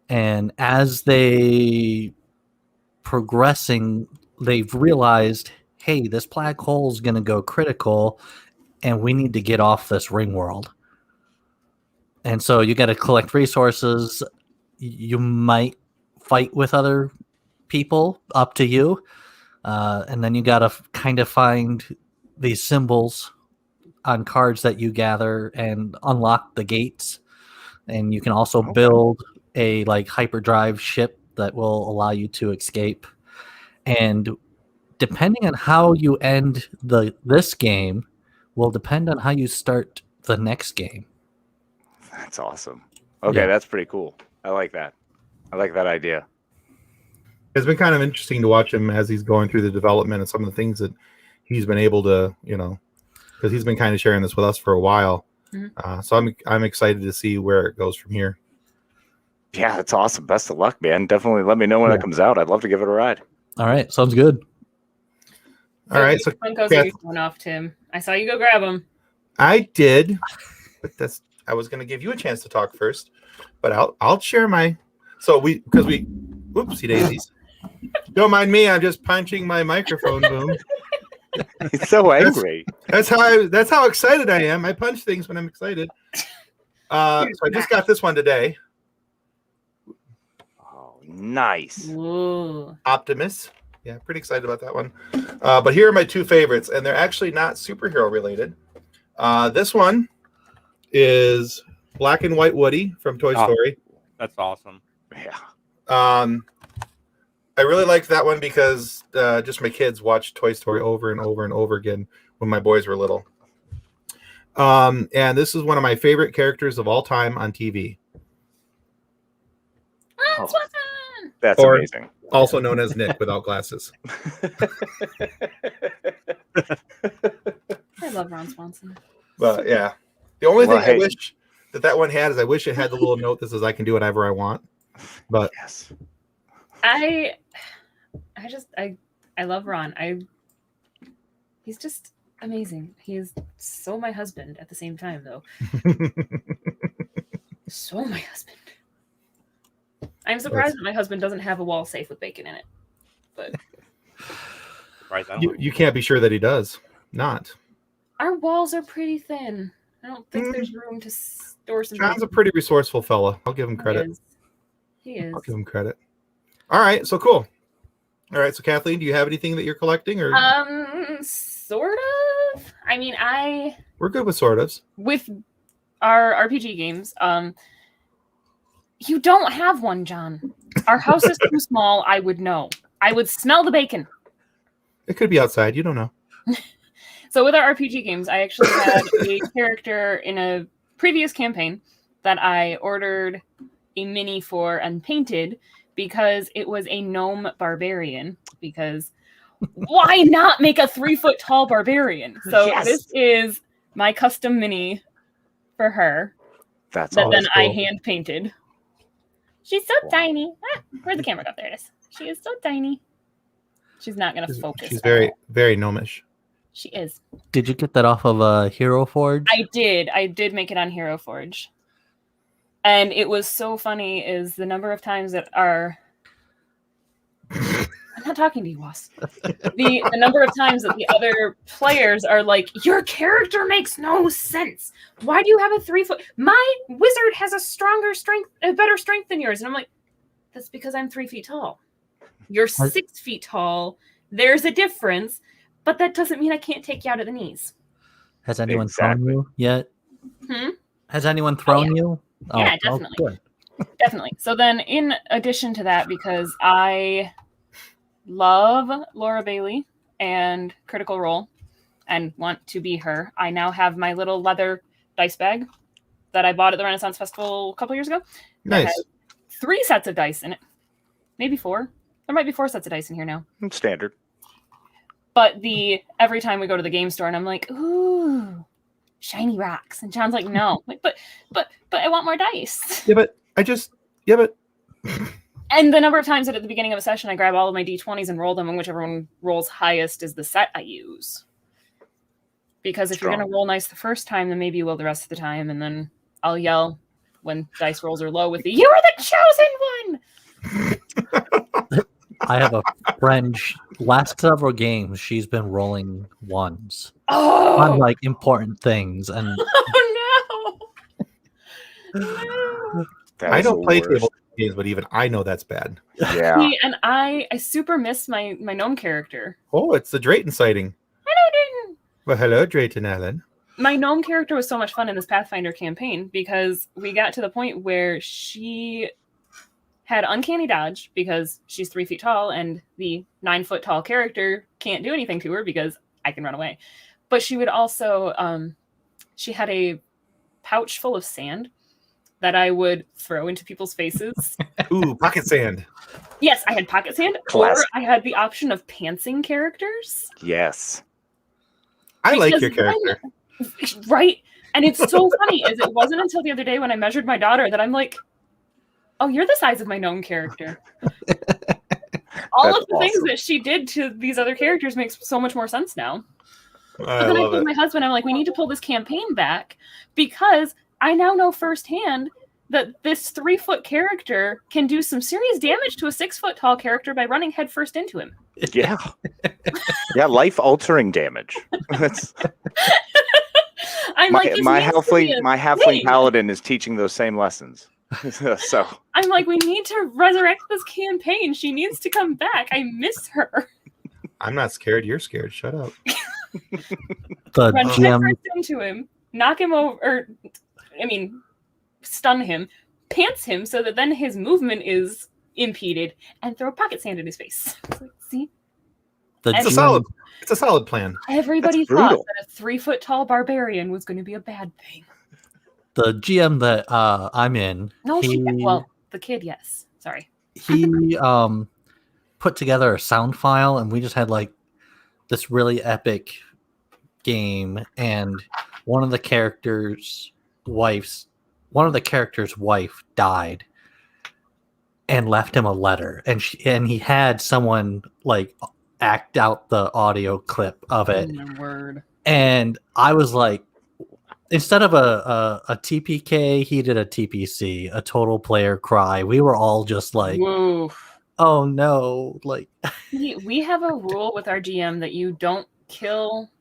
B: And as they progressing, they've realized, hey, this black hole is going to go critical and we need to get off this ring world. And so you got to collect resources. You might fight with other people, up to you. And then you got to kind of find these symbols on cards that you gather and unlock the gates. And you can also build a like hyperdrive ship that will allow you to escape. And depending on how you end this game will depend on how you start the next game.
E: That's awesome. Okay, that's pretty cool. I like that. I like that idea.
A: It's been kind of interesting to watch him as he's going through the development and some of the things that he's been able to, because he's been kind of sharing this with us for a while.
C: Mhm.
A: So I'm excited to see where it goes from here.
E: Yeah, that's awesome. Best of luck, man. Definitely let me know when it comes out. I'd love to give it a ride.
B: All right, sounds good.
A: All right, so
C: Funkos are going off, Tim. I saw you go grab them.
A: I did, but I was going to give you a chance to talk first, but I'll share my. So whoopsie daisies. Don't mind me. I'm just punching my microphone boom.
E: He's so angry.
A: That's how excited I am. I punch things when I'm excited. So I just got this one today.
E: Oh, nice.
C: Ooh.
A: Optimus. Yeah, pretty excited about that one. But here are my two favorites, and they're actually not superhero related. This one is Black and White Woody from Toy Story.
D: That's awesome.
E: Yeah.
A: I really liked that one because just my kids watched Toy Story over and over and over again when my boys were little. And this is one of my favorite characters of all time on TV.
E: That's
A: Or-
E: amazing.
A: Also known as Nick without glasses.
C: I love Ron Swanson.
A: But yeah, the only thing
E: Well,
A: I wish that one had is I wish it had the little note that says I can do whatever I want. But
E: Yes.
C: I love Ron. He's just amazing. He is so my husband at the same time, though. So my husband. I'm surprised that my husband doesn't have a wall safe with bacon in it. But
D: Right.
A: you can't be sure that he does. Not.
C: our walls are pretty thin. I don't think there's room to store some.
A: John's a
C: bacon.
A: pretty resourceful fella. I'll give him credit.
C: He is.
A: I'll give him credit. All right, so cool. All right, so Kathleen, do you have anything that you're collecting, or
C: Sort of. I mean,
A: we're good with sort ofs?
C: with our RPG games, you don't have one, John. Our house is too small. I would know. I would smell the bacon.
A: It could be outside. You don't know.
C: So with our RPG games, I actually had a character in a previous campaign that I ordered a mini for and painted because it was a gnome barbarian. Because why not make a 3-foot tall barbarian? So
E: Yes.
C: this is my custom mini for her
E: That's
C: that
E: always
C: then I
E: cool.
C: hand painted. She's so tiny. Where'd the camera go? There it is. She is so tiny. She's not going to focus.
A: She's
C: at
A: very,
C: all.
A: very gnomish.
C: She is.
B: Did you get that off of Hero Forge?
C: I did make it on Hero Forge. And it was so funny is the number of times that I'm not talking to you, Ross. The number of times that the other players are like, your character makes no sense. Why do you have a 3-foot? My wizard has a better strength than yours. And I'm like, that's because I'm 3 feet tall. You're 6 feet tall. There's a difference, but that doesn't mean I can't take you out at the knees.
B: Has anyone thrown you yet? Has anyone thrown you?
C: Yeah,
B: Oh,
C: definitely.
B: good.
C: Definitely. So then, in addition to that, because I love Laura Bailey and Critical Role and want to be her, I now have my little leather dice bag that I bought at the Renaissance Festival a couple years ago. That
A: Nice.
C: has 3 sets of dice in it. Maybe 4. There might be 4 sets of dice in here now.
E: Standard.
C: But every time we go to the game store and I'm like, ooh, shiny rocks. And John's like, no. I'm like, but I want more dice.
A: Yeah, but
C: And the number of times that at the beginning of a session I grab all of my D20s and roll them, and whichever one rolls highest is the set I use. Because if you're going to roll nice the first time, then maybe you will the rest of the time, and then I'll yell when dice rolls are low with the, you are the chosen one!
B: I have a friend. Last several games, she's been rolling ones
C: Oh!
B: on like important things, and
C: Oh, no! No!
E: That
A: I
E: is
A: don't
E: the
A: play
E: worst.
A: games, but even I know that's bad.
E: Yeah.
C: See, and I super miss my gnome character.
A: Oh, it's the Drayton sighting.
C: Hello, Drayton.
A: Well, hello, Drayton Allen.
C: My gnome character was so much fun in this Pathfinder campaign because we got to the point where she had uncanny dodge because she's 3 feet tall and the 9 foot tall character can't do anything to her because I can run away. But she would also, she had a pouch full of sand that I would throw into people's faces.
A: Ooh, pocket sand.
C: Yes, I had pocket sand,
E: Classic.
C: or I had the option of pantsing characters.
E: Yes.
A: I like
C: Because
A: your character.
C: Right? And it's so funny, is it wasn't until the other day when I measured my daughter that I'm like, oh, you're the size of my gnome character. All
E: That's
C: of the things
E: awesome.
C: that she did to these other characters makes so much more sense now.
A: I
C: But then I
A: love
C: told
A: it.
C: my husband, I'm like, we need to pull this campaign back because I now know firsthand that this 3 foot character can do some serious damage to a 6 foot tall character by running headfirst into him.
E: Yeah. Yeah, life altering damage. That's
C: I'm
E: my,
C: like, this
E: my
C: needs to be
E: halfling
C: a
E: my halfling
C: thing.
E: paladin is teaching those same lessons. So
C: I'm like, we need to resurrect this campaign. She needs to come back. I miss her.
A: I'm not scared. You're scared. Shut up.
B: The
C: Run
B: GM,
C: headfirst into him, knock him over, or, stun him, pants him so that then his movement is impeded, and throw pocket sand in his face. It's like, see?
B: the
A: It's a
B: GM
A: solid. It's a solid plan.
C: Everybody
E: That's
C: thought
E: brutal.
C: that a 3 foot tall barbarian was going to be a bad thing.
B: the GM that I'm in,
C: No,
B: he,
C: the kid, yes. Sorry.
B: he put together a sound file, and we just had like this really epic game, and one of the characters' wife died and left him a letter, and he had someone like act out the audio clip of it.
C: Oh, my word.
B: And I was like, instead of a TPK, he did a TPC, a total player cry. We were all just like,
C: Whoa.
B: oh no, like
C: We have a rule with our GM that you don't kill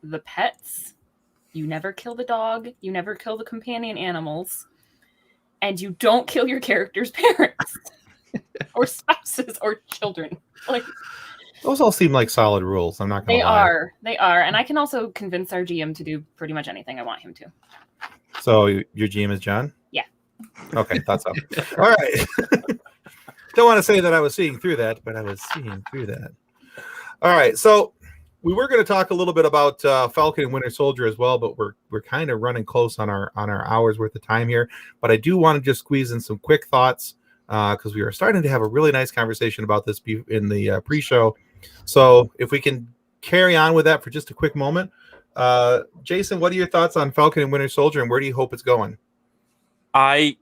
C: the pets, you never kill the dog, you never kill the companion animals, and you don't kill your character's parents or spouses or children. Like,
A: Those all seem like solid rules. I'm not going to lie.
C: they are, and I can also convince our GM to do pretty much anything I want him to.
A: So your GM is John?
C: Yeah.
A: Okay, thought so. All right. Don't want to say that I was seeing through that, but I was seeing through that. All right, so we were going to talk a little bit about Falcon and Winter Soldier as well, but we're kind of running close on our hours worth of time here. But I do want to just squeeze in some quick thoughts because we are starting to have a really nice conversation about this in the pre-show. So if we can carry on with that for just a quick moment. Jason, what are your thoughts on Falcon and Winter Soldier, and where do you hope it's going?
D: I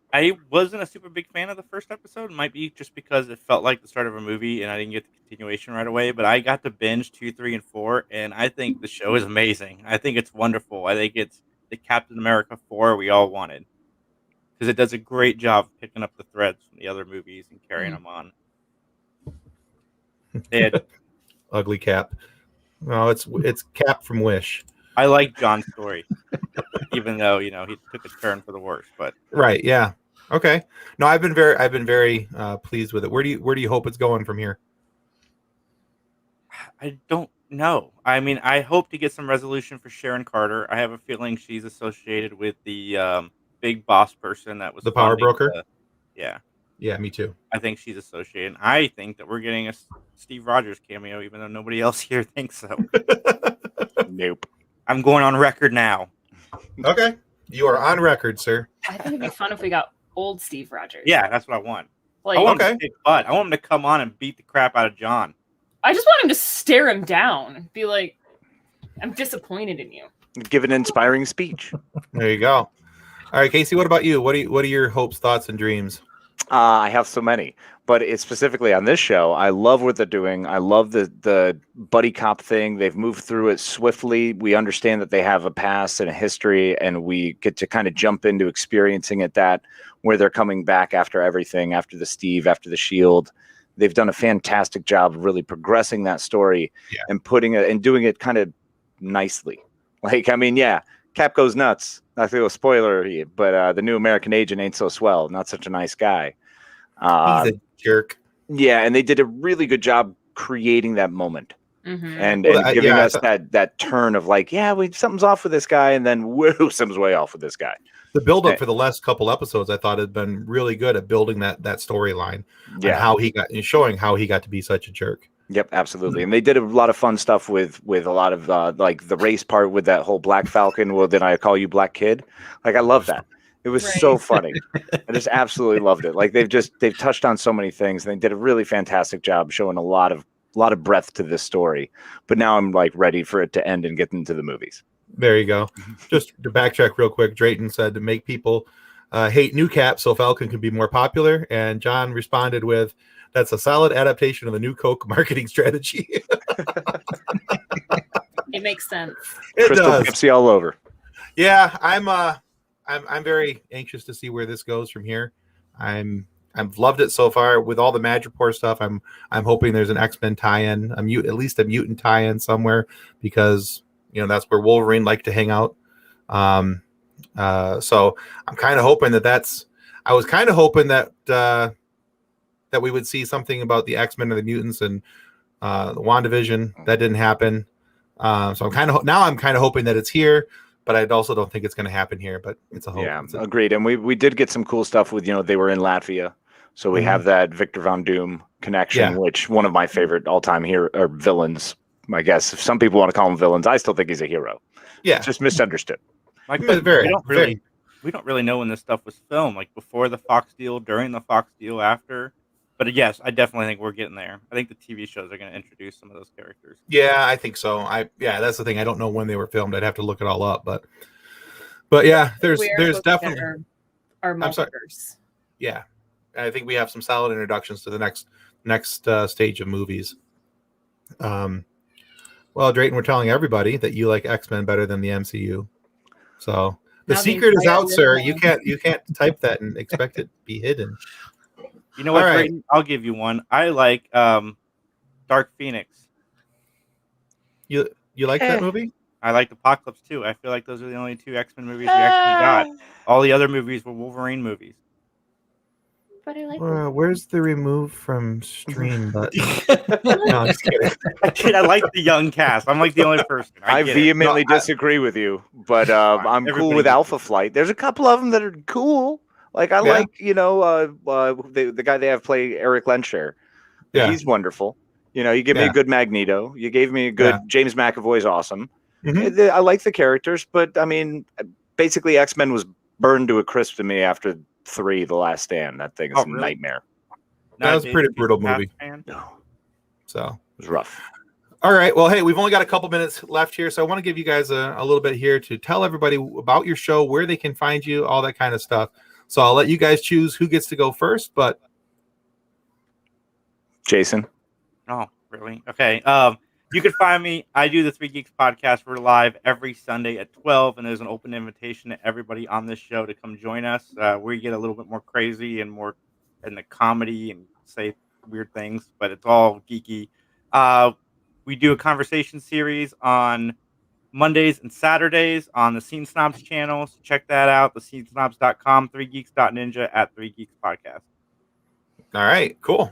D: wasn't a super big fan of the first episode. It might be just because it felt like the start of a movie and I didn't get the continuation right away. But I got to binge 2, 3, and 4, and I think the show is amazing. I think it's wonderful. I think it's the Captain America 4 we all wanted because it does a great job of picking up the threads from the other movies and carrying them on.
A: Ugly Cap. No, it's Cap from Wish.
D: I like John's story, even though he took a turn for the worse. But
A: Right, yeah. Okay. No, I've been very pleased with it. Where do you hope it's going from here?
D: I don't know. I mean, I hope to get some resolution for Sharon Carter. I have a feeling she's associated with the big boss person that was
A: The power
D: funding
A: broker?
D: Yeah,
A: Yeah, me too.
D: I think she's associated. And I think that we're getting a Steve Rogers cameo, even though nobody else here thinks so.
E: nope.
D: I'm going on record now.
A: Okay. You are on record, sir.
C: I think it'd be fun if we got old Steve Rogers.
D: Yeah, that's what I want.
C: Like,
D: I want him
A: Okay.
D: to kick butt. I want him to come on and beat the crap out of John.
C: I just want him to stare him down. Be like, I'm disappointed in you.
E: Give an inspiring speech.
A: There you go. All right, Casey, what about you? What are your hopes, thoughts, and dreams?
E: I have so many, but it's specifically on this show. I love what they're doing. I love the buddy cop thing. They've moved through it swiftly. We understand that they have a past and a history, and we get to kind of jump into experiencing it where they're coming back after everything, after the Steve, after the Shield. They've done a fantastic job of really progressing that story and putting it and doing it kind of nicely. Like, I mean, yeah, Cap goes nuts. Not to go spoiler, but the new American agent ain't so swell. Not such a nice guy.
A: He's a jerk.
E: Yeah, and they did a really good job creating that moment.
C: Mm-hmm.
E: And giving us that turn of like, something's off with this guy, and then whoa, something's way off with this guy.
A: The build-up for the last couple episodes, I thought, had been really good at building that storyline.
E: Yeah,
A: and how he got, and showing how he got to be such a jerk.
E: Yep, absolutely. And they did a lot of fun stuff with a lot of like the race part with that whole Black Falcon. Well, then I call you Black Kid. Like, I love that. It was so funny. I just absolutely loved it. Like, they've touched on so many things, and they did a really fantastic job showing a lot of breadth to this story. But now I'm like ready for it to end and get into the movies.
A: There you go. Just to backtrack real quick, Drayton said to make people hate New Cap so Falcon can be more popular, and John responded with, "That's a solid adaptation of the new Coke marketing strategy."
C: It makes sense.
A: It
E: Crystal
A: does.
E: Pepsi all over.
A: Yeah, I'm very anxious to see where this goes from here. I've loved it so far with all the Madripoor stuff. I'm hoping there's an X-Men tie-in, at least a mutant tie-in somewhere, because that's where Wolverine liked to hang out. So I'm kind of hoping I was kind of hoping that we would see something about the X-Men or the mutants and the WandaVision. That didn't happen. So I'm kind of hoping that it's here, but I also don't think it's going to happen here. But it's a hope.
E: Yeah, agreed. And we did get some cool stuff with they were in Latvia, so we have that Victor Von Doom connection, which one of my favorite all-time villains. I guess if some people want to call him villains, I still think he's a hero.
A: Yeah,
E: it's just misunderstood.
D: Like,
A: we
D: don't really know when this stuff was filmed, like before the Fox deal, during the Fox deal, after. But yes, I definitely think we're getting there. I think the TV shows are going to introduce some of those characters.
A: Yeah, I think so. That's the thing. I don't know when they were filmed. I'd have to look it all up. But yeah, there's definitely
C: our multiverse.
A: Yeah, I think we have some solid introductions to the next stage of movies. Well, Drayton, we're telling everybody that you like X-Men better than the MCU. So the secret is out, sir. You can't type that and expect it to be hidden.
D: You know what, Drayton? I'll give you one. I like Dark Phoenix.
A: You like that movie?
D: I liked Apocalypse too. I feel like those are the only two X-Men movies we actually got. All the other movies were Wolverine movies.
C: But I like
A: where's the remove from stream button? No, I'm just kidding.
D: I like the young cast. I'm like the only person.
E: I vehemently disagree with you, but I'm cool with Alpha Flight. There's a couple of them that are cool. Like I like, the guy they have play Eric Lensher. Yeah. He's wonderful. You give me a good Magneto. You gave me a good James McAvoy's awesome. Mm-hmm. I like the characters, but I mean, basically X-Men was burned to a crisp to me after 3, The Last Stand. That thing is a nightmare.
A: That was a pretty brutal movie. So
E: it was rough.
A: All right. Well, hey, we've only got a couple minutes left here, so I want to give you guys a little bit here to tell everybody about your show, where they can find you, all that kind of stuff. So I'll let you guys choose who gets to go first, but
E: Jason.
D: Oh, really? Okay. You can find me. I do the 3 Geeks Podcast. We're live every Sunday at 12, and there's an open invitation to everybody on this show to come join us. We get a little bit more crazy and more in the comedy and say weird things, but it's all geeky. We do a conversation series on Mondays and Saturdays on the Scene Snobs channel. So check that out, thescenesnobs.com, 3geeks.ninja at 3 Geeks Podcast.
A: All right, cool.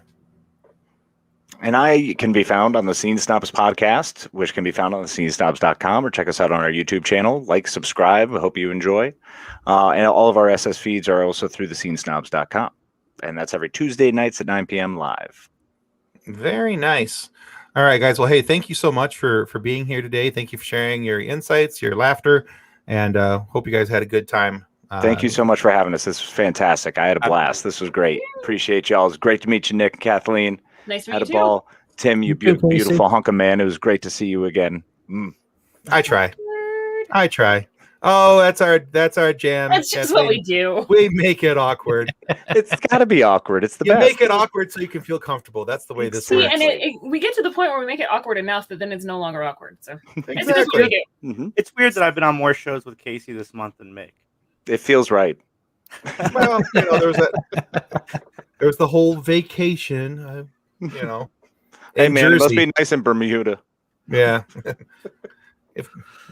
E: And I can be found on the Scene Snobs Podcast, which can be found on thescenesnobs.com, or check us out on our YouTube channel. Like, subscribe. I hope you enjoy. And all of our SS feeds are also through thescenesnobs.com. And that's every Tuesday nights at 9 p.m. live.
A: Very nice. All right, guys. Well, hey, thank you so much for being here today. Thank you for sharing your insights, your laughter, and hope you guys had a good time.
E: Thank you so much for having us. This was fantastic. I had a blast. This was great. Appreciate y'all. It was great to meet you, Nick and Kathleen.
C: Nice to
E: meet
C: you.
E: Had a ball. Tim, you beautiful hunk of man. It was great to see you again.
A: I try. Oh, that's our jam.
C: That's just what we do.
A: We make it awkward.
E: It's got to be awkward. It's the
A: best.
E: You
A: make it awkward so you can feel comfortable. That's the way this works.
C: And we get to the point where we make it awkward enough that then it's no longer awkward. So
A: exactly.
C: It's what we do.
D: Mm-hmm. It's weird that I've been on more shows with Casey this month than Mick.
E: It feels right.
A: Well, there's the whole vacation.
E: Hey man, Jersey. It must be nice in Bermuda.
A: Yeah.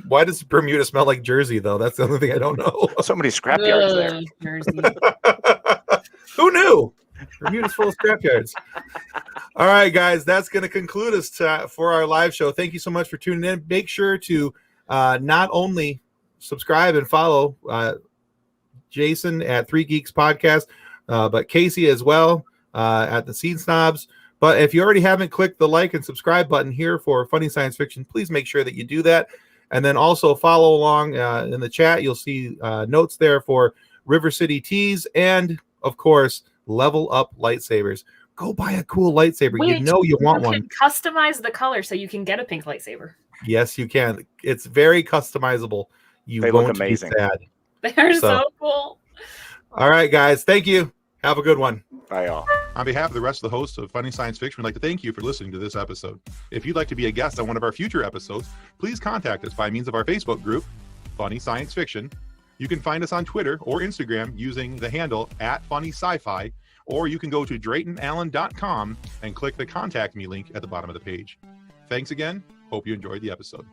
A: Why does Bermuda smell like Jersey though? That's the only thing I don't know.
E: So many scrapyards there.
C: Jersey.
A: Who knew? Bermuda's full of scrapyards. All right, guys, that's going to conclude us for our live show. Thank you so much for tuning in. Make sure to not only subscribe and follow Jason at 3 Geeks Podcast, but Casey as well at the Scene Snobs. But if you already haven't clicked the like and subscribe button here for Funny Science Fiction, please make sure that you do that. And then also follow along in the chat. You'll see notes there for River City Teas and, of course, Level Up lightsabers. Go buy a cool lightsaber.
C: Wait,
A: you want one.
C: You can customize the color so you can get a pink lightsaber.
A: Yes, you can. It's very customizable. They
E: look amazing.
A: Be sad.
C: They're so cool.
A: All right, guys. Thank you. Have a good one.
E: Bye, all.
F: On behalf of the rest of the hosts of Funny Science Fiction, we'd like to thank you for listening to this episode. If you'd like to be a guest on one of our future episodes, please contact us by means of our Facebook group, Funny Science Fiction. You can find us on Twitter or Instagram using the handle @FunnySciFi, or you can go to DraytonAllen.com and click the Contact Me link at the bottom of the page. Thanks again. Hope you enjoyed the episode.